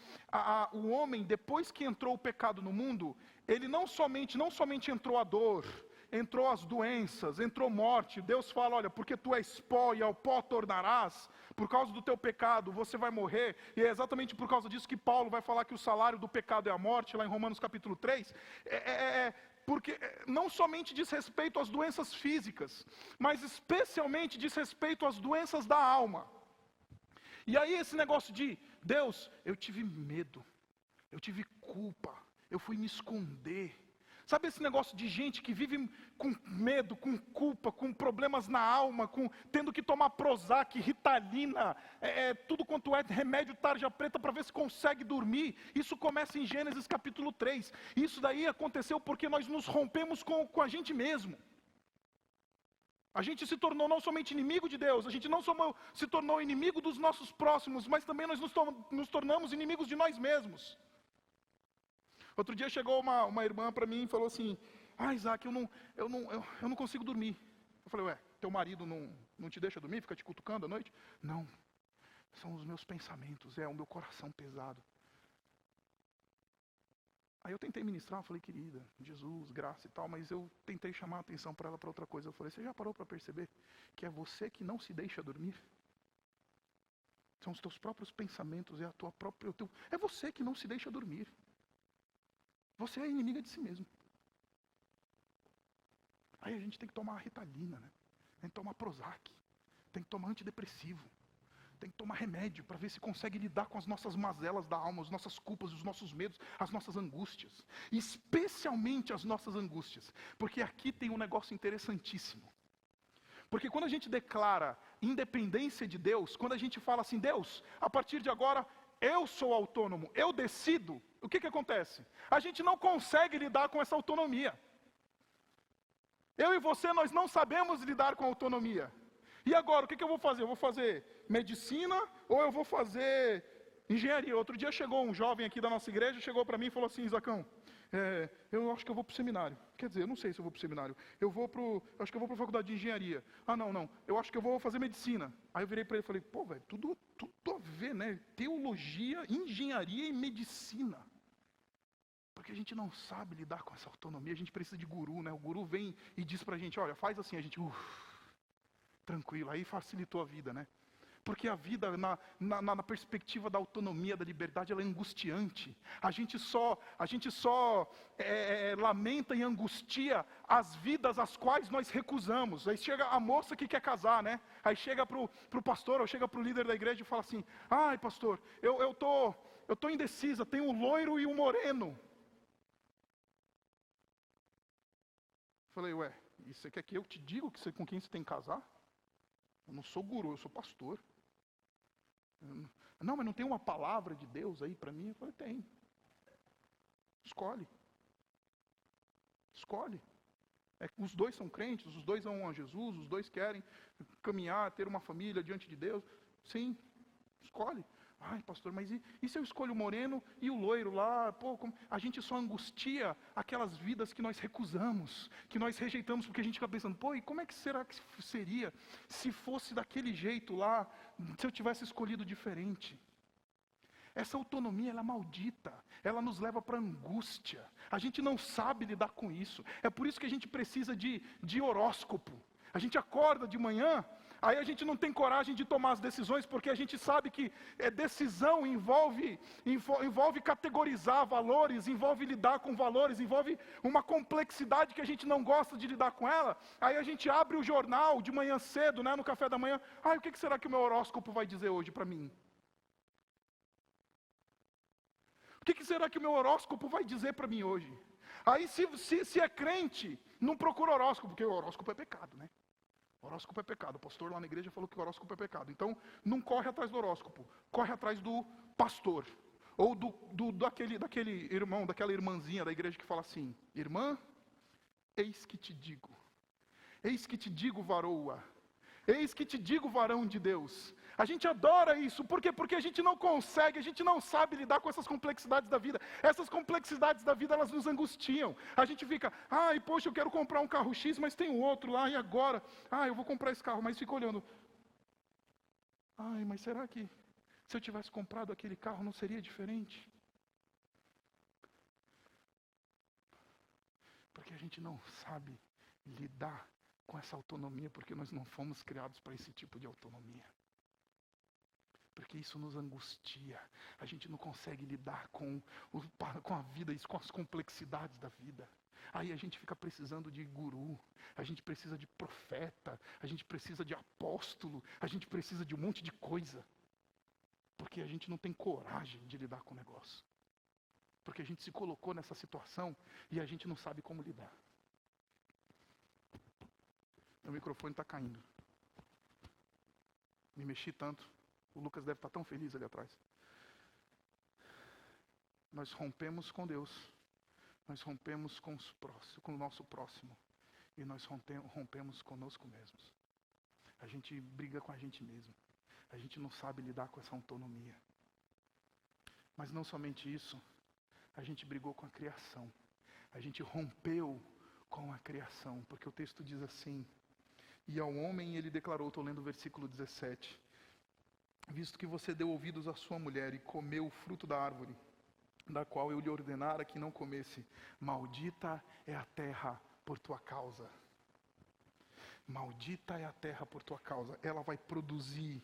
o homem, depois que entrou o pecado no mundo, ele não somente entrou a dor, entrou as doenças, entrou morte. Deus fala, olha, porque tu és pó e ao pó tornarás, por causa do teu pecado você vai morrer. E é exatamente por causa disso que Paulo vai falar que o salário do pecado é a morte, lá em Romanos capítulo 3. Porque não somente diz respeito às doenças físicas, mas especialmente diz respeito às doenças da alma. E aí esse negócio de, Deus, eu tive medo, eu tive culpa, eu fui me esconder. Sabe esse negócio de gente que vive com medo, com culpa, com problemas na alma, tendo que tomar Prozac, Ritalina, tudo quanto é remédio tarja preta para ver se consegue dormir. Isso começa em Gênesis capítulo 3. Isso daí aconteceu porque nós nos rompemos com a gente mesmo. A gente se tornou não somente inimigo de Deus, a gente não se tornou inimigo dos nossos próximos, mas também nós nos tornamos inimigos de nós mesmos. Outro dia chegou uma irmã para mim e falou assim, Isaac, eu não consigo dormir. Eu falei, teu marido não te deixa dormir, fica te cutucando à noite? Não, são os meus pensamentos, é o meu coração pesado. Aí eu tentei ministrar, falei, querida, Jesus, graça e tal, mas eu tentei chamar a atenção para ela para outra coisa. Eu falei, você já parou para perceber que é você que não se deixa dormir? São os teus próprios pensamentos, é você que não se deixa dormir. Você é inimiga de si mesmo. Aí a gente tem que tomar Ritalina, né? Tem que tomar Prozac, tem que tomar antidepressivo, tem que tomar remédio para ver se consegue lidar com as nossas mazelas da alma, as nossas culpas, os nossos medos, as nossas angústias. Especialmente as nossas angústias. Porque aqui tem um negócio interessantíssimo. Porque quando a gente declara independência de Deus, quando a gente fala assim, Deus, a partir de agora, eu sou autônomo, eu decido, o que acontece? A gente não consegue lidar com essa autonomia. Eu e você, nós não sabemos lidar com a autonomia. E agora, o que eu vou fazer? Eu vou fazer medicina ou eu vou fazer engenharia? Outro dia chegou um jovem aqui da nossa igreja, chegou para mim e falou assim, Isacão, eu acho que eu vou para o seminário. Quer dizer, eu não sei se eu vou para o seminário. Acho que eu vou para a faculdade de engenharia. Não, eu acho que eu vou fazer medicina. Aí eu virei para ele e falei, velho, tudo a ver, né? Teologia, engenharia e medicina. Porque a gente não sabe lidar com essa autonomia, a gente precisa de guru, né? O guru vem e diz pra gente, olha, faz assim, a gente, tranquilo, aí facilitou a vida, né? Porque a vida, na perspectiva da autonomia, da liberdade, ela é angustiante. A gente só lamenta e angustia as vidas às quais nós recusamos. Aí chega a moça que quer casar, né? Aí chega pro pastor, ou chega pro líder da igreja e fala assim, ai pastor, eu tô indecisa, tem um loiro e um moreno. Falei, e você quer que eu te diga com quem você tem que casar? Eu não sou guru, eu sou pastor. Não, mas não tem uma palavra de Deus aí para mim? Eu falei, tem. Escolhe. Os dois são crentes, os dois amam a Jesus, os dois querem caminhar, ter uma família diante de Deus. Sim, escolhe. Ai, pastor, mas e se eu escolho o moreno e o loiro lá? Pô, a gente só angustia aquelas vidas que nós recusamos, que nós rejeitamos, porque a gente fica pensando, pô, e como é que será que seria se fosse daquele jeito lá, se eu tivesse escolhido diferente? Essa autonomia, ela é maldita, ela nos leva para angústia, a gente não sabe lidar com isso, é por isso que a gente precisa de horóscopo. A gente acorda de manhã, aí a gente não tem coragem de tomar as decisões, porque a gente sabe que decisão envolve categorizar valores, envolve lidar com valores, envolve uma complexidade que a gente não gosta de lidar com ela. Aí a gente abre o jornal de manhã cedo, né, no café da manhã, o que será que o meu horóscopo vai dizer hoje para mim? O que será que o meu horóscopo vai dizer para mim hoje? Aí se é crente, não procura horóscopo, porque o horóscopo é pecado, né? O horóscopo é pecado. O pastor lá na igreja falou que o horóscopo é pecado. Então, não corre atrás do horóscopo, corre atrás do pastor. Ou daquele irmão, daquela irmãzinha da igreja que fala assim, irmã, eis que te digo, varoa, eis que te digo, varão de Deus. A gente adora isso, por quê? Porque a gente não consegue, a gente não sabe lidar com essas complexidades da vida. Essas complexidades da vida, elas nos angustiam. A gente fica, poxa, eu quero comprar um carro X, mas tem um outro lá, e agora? Eu vou comprar esse carro, mas fica olhando. Mas será que se eu tivesse comprado aquele carro não seria diferente? Porque a gente não sabe lidar com essa autonomia, porque nós não fomos criados para esse tipo de autonomia. Porque isso nos angustia, a gente não consegue lidar com a vida e com as complexidades da vida. Aí a gente fica precisando de guru, a gente precisa de profeta, a gente precisa de apóstolo, a gente precisa de um monte de coisa. Porque a gente não tem coragem de lidar com o negócio. Porque a gente se colocou nessa situação e a gente não sabe como lidar. Meu microfone está caindo. Me mexi tanto. O Lucas deve estar tão feliz ali atrás. Nós rompemos com Deus. Nós rompemos com o nosso próximo. E nós rompemos conosco mesmos. A gente briga com a gente mesmo. A gente não sabe lidar com essa autonomia. Mas não somente isso. A gente brigou com a criação. A gente rompeu com a criação. Porque o texto diz assim. E ao homem ele declarou, estou lendo o versículo 17. Visto que você deu ouvidos à sua mulher e comeu o fruto da árvore, da qual eu lhe ordenara que não comesse, maldita é a terra por tua causa. Maldita é a terra por tua causa. Ela vai produzir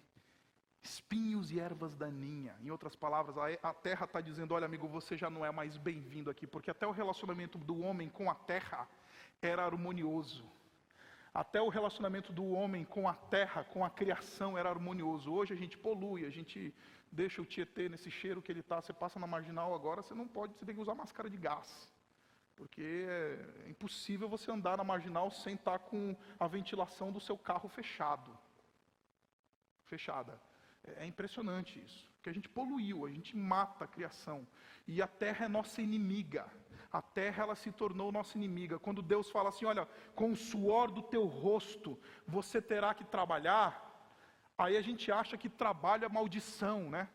espinhos e ervas daninhas. Em outras palavras, a terra está dizendo, olha amigo, você já não é mais bem-vindo aqui, porque até o relacionamento do homem com a terra era harmonioso. Até o relacionamento do homem com a terra, com a criação, era harmonioso. Hoje a gente polui, a gente deixa o Tietê nesse cheiro que ele está. Você passa na marginal agora, você não pode, você tem que usar máscara de gás. Porque é impossível você andar na marginal sem estar com a ventilação do seu carro fechada. É impressionante isso. Porque a gente poluiu, a gente mata a criação. E a terra é nossa inimiga. A terra, ela se tornou nossa inimiga. Quando Deus fala assim, olha, com o suor do teu rosto, você terá que trabalhar. Aí a gente acha que trabalho é maldição, né?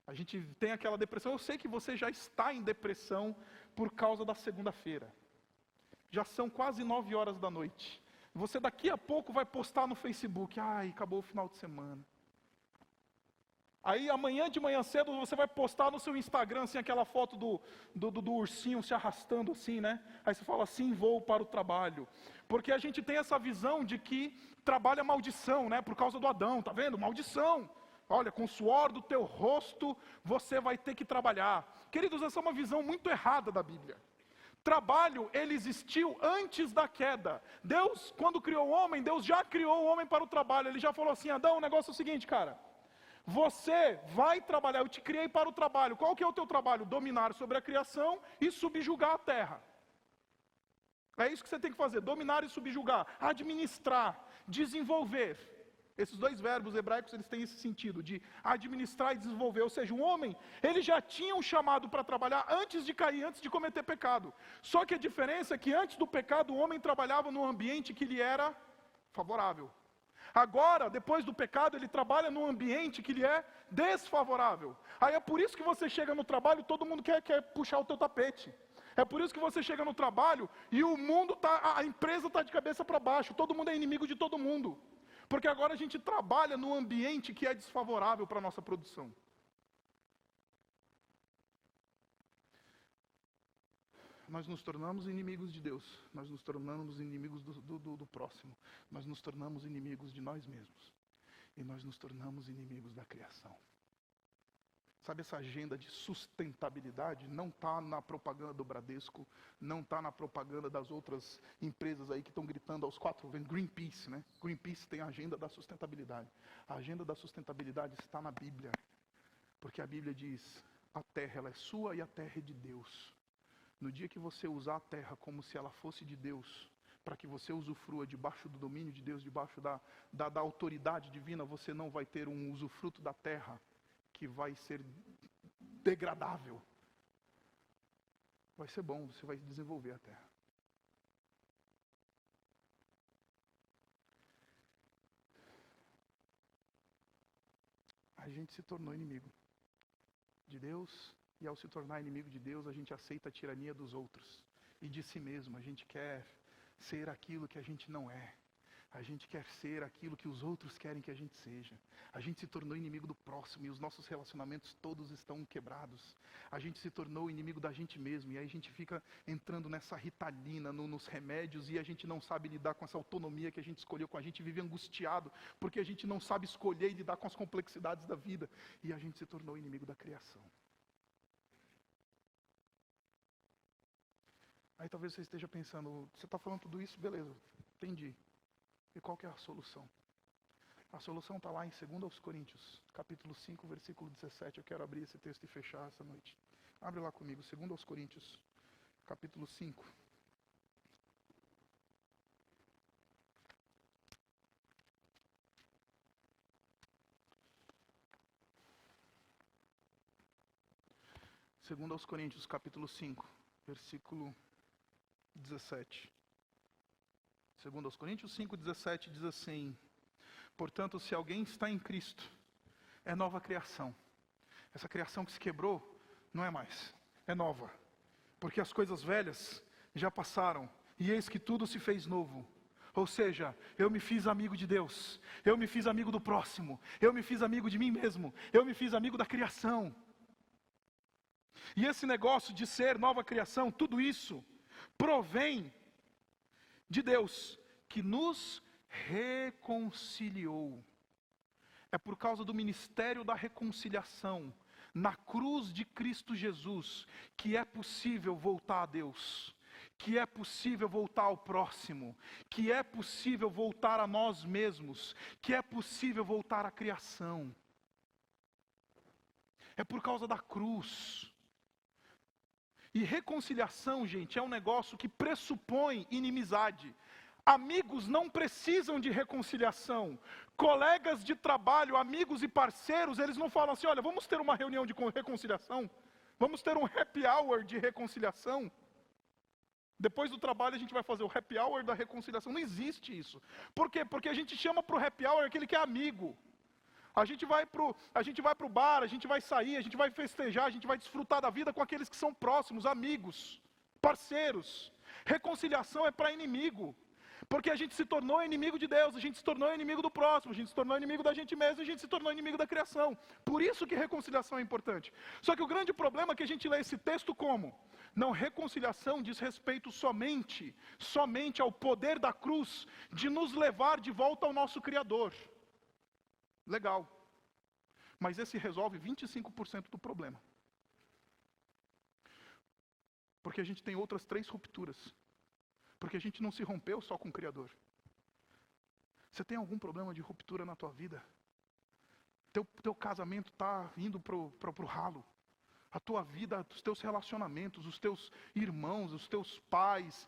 A gente tem aquela depressão. Eu sei que você já está em depressão por causa da segunda-feira. Já são quase 9 horas da noite. Você daqui a pouco vai postar no Facebook. Acabou o final de semana. Aí amanhã de manhã cedo você vai postar no seu Instagram assim, aquela foto do ursinho se arrastando assim, né? Aí você fala assim, vou para o trabalho. Porque a gente tem essa visão de que trabalho é maldição, né? Por causa do Adão, tá vendo? Maldição. Olha, com o suor do teu rosto você vai ter que trabalhar. Queridos, essa é uma visão muito errada da Bíblia. Trabalho, ele existiu antes da queda. Deus, quando criou o homem, Deus já criou o homem para o trabalho. Ele já falou assim, Adão, o negócio é o seguinte, cara. Você vai trabalhar, eu te criei para o trabalho. Qual que é o teu trabalho? Dominar sobre a criação e subjugar a terra. É isso que você tem que fazer, dominar e subjugar, administrar, desenvolver. Esses dois verbos hebraicos, eles têm esse sentido de administrar e desenvolver. Ou seja, um homem, ele já tinha um chamado para trabalhar antes de cair, antes de cometer pecado. Só que a diferença é que antes do pecado, o homem trabalhava num ambiente que lhe era favorável. Agora, depois do pecado, ele trabalha num ambiente que lhe é desfavorável. Aí é por isso que você chega no trabalho e todo mundo quer puxar o teu tapete. É por isso que você chega no trabalho e o mundo a empresa está de cabeça para baixo. Todo mundo é inimigo de todo mundo. Porque agora a gente trabalha num ambiente que é desfavorável para a nossa produção. Nós nos tornamos inimigos de Deus, nós nos tornamos inimigos do próximo, nós nos tornamos inimigos de nós mesmos, e nós nos tornamos inimigos da criação. Sabe, essa agenda de sustentabilidade não está na propaganda do Bradesco, não está na propaganda das outras empresas aí que estão gritando aos quatro ventos. Greenpeace, né? Greenpeace tem a agenda da sustentabilidade. A agenda da sustentabilidade está na Bíblia, porque a Bíblia diz, a terra ela é sua e a terra é de Deus. No dia que você usar a terra como se ela fosse de Deus, para que você usufrua debaixo do domínio de Deus, debaixo da autoridade divina, você não vai ter um usufruto da terra que vai ser degradável. Vai ser bom, você vai desenvolver a terra. A gente se tornou inimigo de Deus. E ao se tornar inimigo de Deus, a gente aceita a tirania dos outros. E de si mesmo, a gente quer ser aquilo que a gente não é. A gente quer ser aquilo que os outros querem que a gente seja. A gente se tornou inimigo do próximo e os nossos relacionamentos todos estão quebrados. A gente se tornou inimigo da gente mesmo e aí a gente fica entrando nessa ritalina, nos remédios, e a gente não sabe lidar com essa autonomia que a gente escolheu, com a gente vive angustiado, porque a gente não sabe escolher e lidar com as complexidades da vida. E a gente se tornou inimigo da criação. Aí talvez você esteja pensando, você está falando tudo isso, beleza, entendi. E qual que é a solução? A solução está lá em 2 Coríntios, capítulo 5, versículo 17. Eu quero abrir esse texto e fechar essa noite. Abre lá comigo, 2 Coríntios, capítulo 5. Segundo aos Coríntios, capítulo 5, versículo 17. Segundo aos Coríntios 5, 17 diz assim: portanto, se alguém está em Cristo, é nova criação. Essa criação que se quebrou, não é mais, é nova. Porque as coisas velhas já passaram, e eis que tudo se fez novo. Ou seja, eu me fiz amigo de Deus, eu me fiz amigo do próximo, eu me fiz amigo de mim mesmo, eu me fiz amigo da criação. E esse negócio de ser nova criação, tudo isso provém de Deus, que nos reconciliou. É por causa do ministério da reconciliação, na cruz de Cristo Jesus, que é possível voltar a Deus, que é possível voltar ao próximo, que é possível voltar a nós mesmos, que é possível voltar à criação. É por causa da cruz. E reconciliação, gente, é um negócio que pressupõe inimizade. Amigos não precisam de reconciliação. Colegas de trabalho, amigos e parceiros, eles não falam assim, olha, vamos ter uma reunião de reconciliação? Vamos ter um happy hour de reconciliação? Depois do trabalho a gente vai fazer o happy hour da reconciliação. Não existe isso. Por quê? Porque a gente chama para o happy hour aquele que é amigo. A gente vai pro bar, a gente vai sair, a gente vai festejar, a gente vai desfrutar da vida com aqueles que são próximos, amigos, parceiros. Reconciliação é para inimigo, porque a gente se tornou inimigo de Deus, a gente se tornou inimigo do próximo, a gente se tornou inimigo da gente mesmo, a gente se tornou inimigo da criação. Por isso que reconciliação é importante. Só que o grande problema é que a gente lê esse texto como? Não, reconciliação diz respeito somente ao poder da cruz de nos levar de volta ao nosso Criador. Legal, mas esse resolve 25% do problema. Porque a gente tem outras 3 rupturas. Porque a gente não se rompeu só com o Criador. Você tem algum problema de ruptura na tua vida? Teu casamento está indo pro ralo. A tua vida, os teus relacionamentos, os teus irmãos, os teus pais,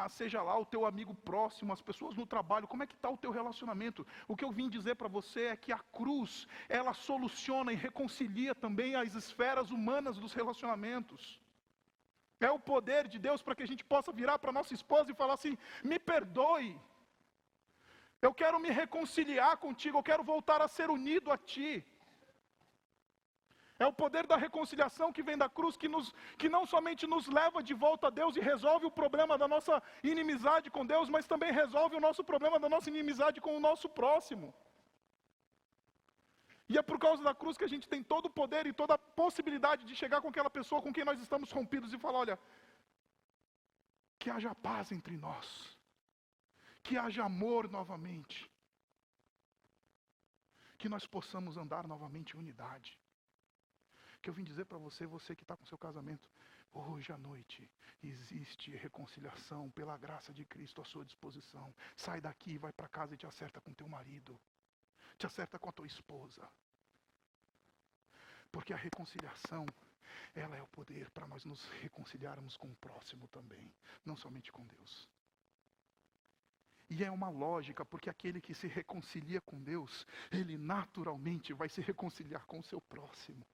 seja lá o teu amigo próximo, as pessoas no trabalho, como é que está o teu relacionamento? O que eu vim dizer para você é que a cruz, ela soluciona e reconcilia também as esferas humanas dos relacionamentos. É o poder de Deus para que a gente possa virar para nossa esposa e falar assim, me perdoe. Eu quero me reconciliar contigo, eu quero voltar a ser unido a ti. É o poder da reconciliação que vem da cruz, que não somente nos leva de volta a Deus e resolve o problema da nossa inimizade com Deus, mas também resolve o nosso problema da nossa inimizade com o nosso próximo. E é por causa da cruz que a gente tem todo o poder e toda a possibilidade de chegar com aquela pessoa com quem nós estamos rompidos e falar, olha, que haja paz entre nós, que haja amor novamente, que nós possamos andar novamente em unidade. Que eu vim dizer para você, você que está com seu casamento, hoje à noite existe reconciliação pela graça de Cristo à sua disposição. Sai daqui, vai para casa e te acerta com teu marido, te acerta com a tua esposa. Porque a reconciliação, ela é o poder para nós nos reconciliarmos com o próximo também, não somente com Deus. E é uma lógica, porque aquele que se reconcilia com Deus, ele naturalmente vai se reconciliar com o seu próximo.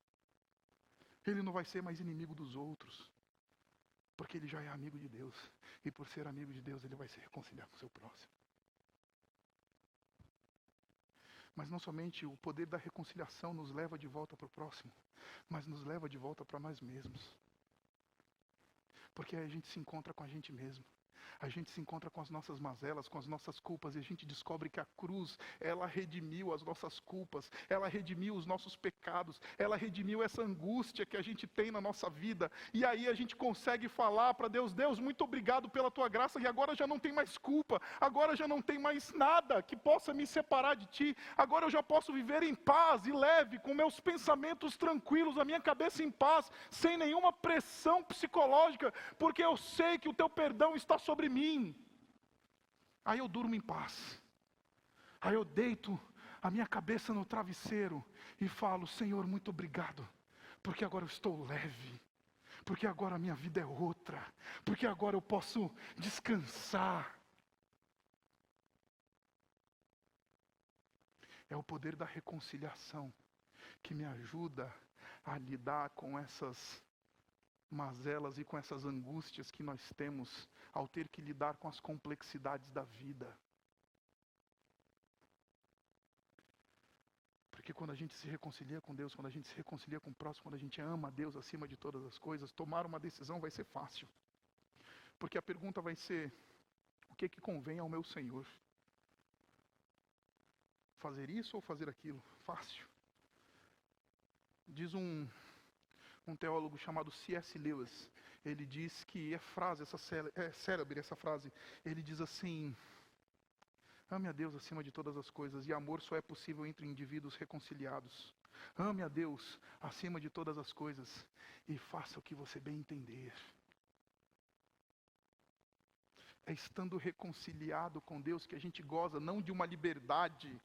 Ele não vai ser mais inimigo dos outros, porque ele já é amigo de Deus. E por ser amigo de Deus, ele vai se reconciliar com o seu próximo. Mas não somente o poder da reconciliação nos leva de volta para o próximo, mas nos leva de volta para nós mesmos. Porque a gente se encontra com a gente mesmo. A gente se encontra com as nossas mazelas, com as nossas culpas, e a gente descobre que a cruz, ela redimiu as nossas culpas, ela redimiu os nossos pecados, ela redimiu essa angústia que a gente tem na nossa vida, e aí a gente consegue falar para Deus, Deus, muito obrigado pela tua graça, e agora já não tem mais culpa, agora já não tem mais nada que possa me separar de ti, agora eu já posso viver em paz e leve, com meus pensamentos tranquilos, a minha cabeça em paz, sem nenhuma pressão psicológica, porque eu sei que o teu perdão está sobre mim. Aí eu durmo em paz. Aí eu deito a minha cabeça no travesseiro e falo, Senhor, muito obrigado, porque agora eu estou leve, porque agora a minha vida é outra, porque agora eu posso descansar. É o poder da reconciliação que me ajuda a lidar com essas mazelas e com essas angústias que nós temos ao ter que lidar com as complexidades da vida. Porque quando a gente se reconcilia com Deus, quando a gente se reconcilia com o próximo, quando a gente ama a Deus acima de todas as coisas, tomar uma decisão vai ser fácil. Porque a pergunta vai ser, o que convém ao meu Senhor? Fazer isso ou fazer aquilo? Fácil. Diz um teólogo chamado C.S. Lewis, ele diz que é célebre essa frase, ele diz assim, ame a Deus acima de todas as coisas, e amor só é possível entre indivíduos reconciliados. Ame a Deus acima de todas as coisas, e faça o que você bem entender. É estando reconciliado com Deus que a gente goza, não de uma liberdade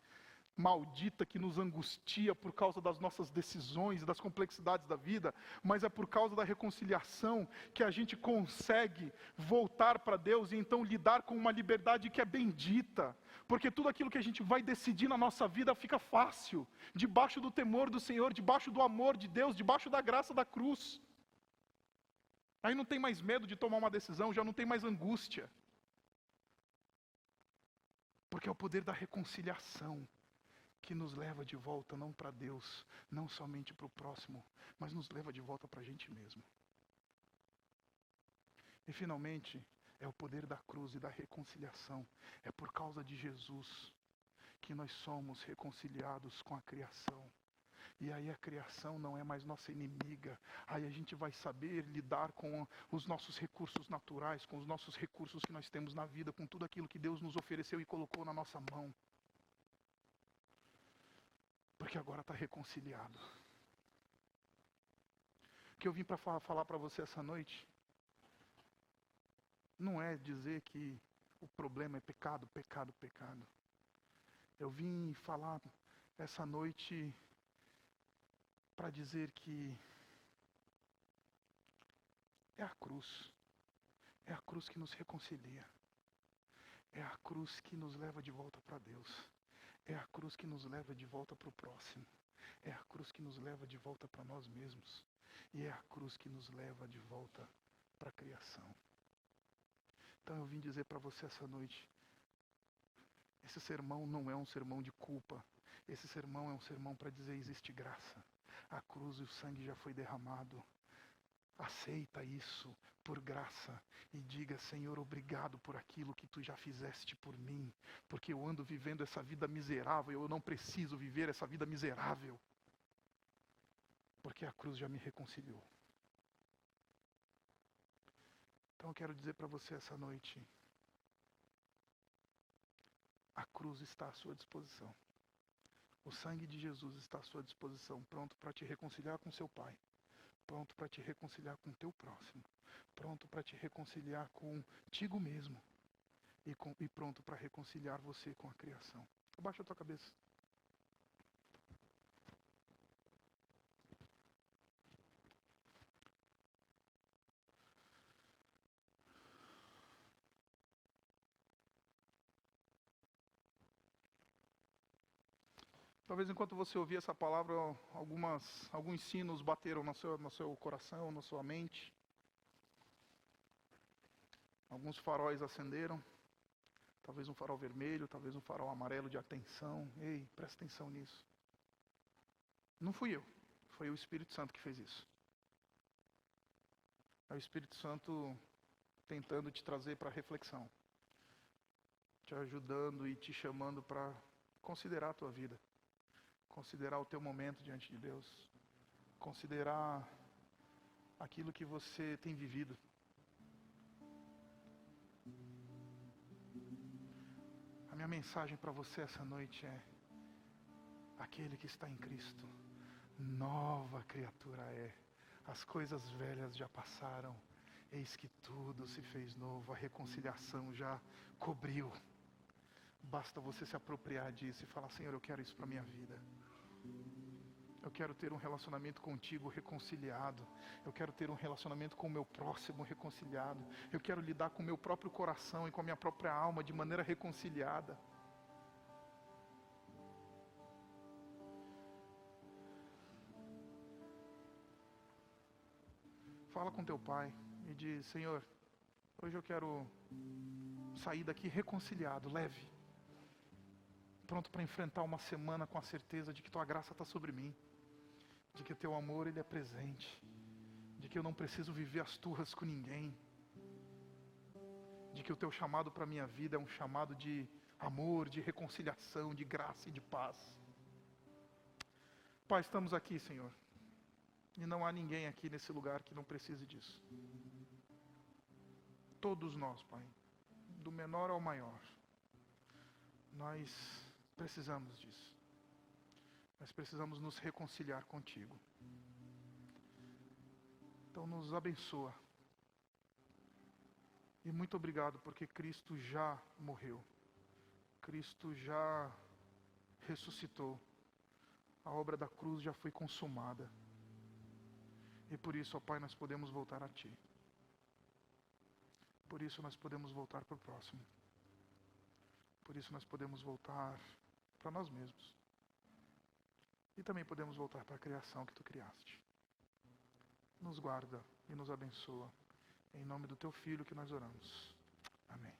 maldita que nos angustia por causa das nossas decisões, das complexidades da vida, mas é por causa da reconciliação que a gente consegue voltar para Deus e então lidar com uma liberdade que é bendita, porque tudo aquilo que a gente vai decidir na nossa vida fica fácil, debaixo do temor do Senhor, debaixo do amor de Deus, debaixo da graça da cruz. Aí não tem mais medo de tomar uma decisão, já não tem mais angústia, porque é o poder da reconciliação que nos leva de volta não para Deus, não somente para o próximo, mas nos leva de volta para a gente mesmo. E finalmente, é o poder da cruz e da reconciliação. É por causa de Jesus que nós somos reconciliados com a criação. E aí a criação não é mais nossa inimiga. Aí a gente vai saber lidar com os nossos recursos naturais, com os nossos recursos que nós temos na vida, com tudo aquilo que Deus nos ofereceu e colocou na nossa mão. Porque agora está reconciliado. O que eu vim para falar para você essa noite não é dizer que o problema é pecado, pecado, pecado. Eu vim falar essa noite para dizer que é a cruz. É a cruz que nos reconcilia. É a cruz que nos leva de volta para Deus. É a cruz que nos leva de volta para o próximo. É a cruz que nos leva de volta para nós mesmos. E é a cruz que nos leva de volta para a criação. Então eu vim dizer para você essa noite, Esse sermão não é um sermão de culpa. Esse sermão é um sermão para dizer: existe graça. A cruz e o sangue já foi derramado. Aceita isso por graça e diga: Senhor, obrigado por aquilo que tu já fizeste por mim, porque eu ando vivendo essa vida miserável, eu não preciso viver essa vida miserável, porque a cruz já me reconciliou. Então eu quero dizer para você essa noite: a cruz está à sua disposição. O sangue de Jesus está à sua disposição, pronto para te reconciliar com seu Pai. Pronto para te reconciliar com o teu próximo. Pronto para te reconciliar contigo mesmo. E pronto para reconciliar você com a criação. Abaixa a tua cabeça. Talvez enquanto você ouvia essa palavra, alguns sinos bateram no seu coração, na sua mente. Alguns faróis acenderam. Talvez um farol vermelho, talvez um farol amarelo de atenção. Ei, presta atenção nisso. Não fui eu, foi o Espírito Santo que fez isso. É o Espírito Santo tentando te trazer para a reflexão. Te ajudando e te chamando para considerar a tua vida. Considerar o teu momento diante de Deus. Considerar aquilo que você tem vivido. A minha mensagem para você essa noite é: aquele que está em Cristo, nova criatura é. As coisas velhas já passaram, eis que tudo se fez novo, a reconciliação já cobriu. Basta você se apropriar disso e falar: Senhor, eu quero isso para a minha vida. Eu quero ter um relacionamento contigo reconciliado. Eu quero ter um relacionamento com o meu próximo reconciliado. Eu quero lidar com o meu próprio coração e com a minha própria alma de maneira reconciliada. Fala com teu pai e diz: Senhor, hoje eu quero sair daqui reconciliado, leve. Pronto para enfrentar uma semana com a certeza de que tua graça está sobre mim. De que teu amor ele é presente. De que eu não preciso viver as turras com ninguém. De que o teu chamado para a minha vida é um chamado de amor, de reconciliação, de graça e de paz. Pai, estamos aqui, Senhor. E não há ninguém aqui nesse lugar que não precise disso. Todos nós, Pai, do menor ao maior, nós precisamos disso. Nós precisamos nos reconciliar contigo. Então nos abençoa. E muito obrigado porque Cristo já morreu. Cristo já ressuscitou. A obra da cruz já foi consumada. E por isso, ó Pai, nós podemos voltar a Ti. Por isso nós podemos voltar para o próximo. Por isso nós podemos voltar para nós mesmos. E também podemos voltar para a criação que Tu criaste. Nos guarda e nos abençoa. Em nome do Teu Filho que nós oramos. Amém.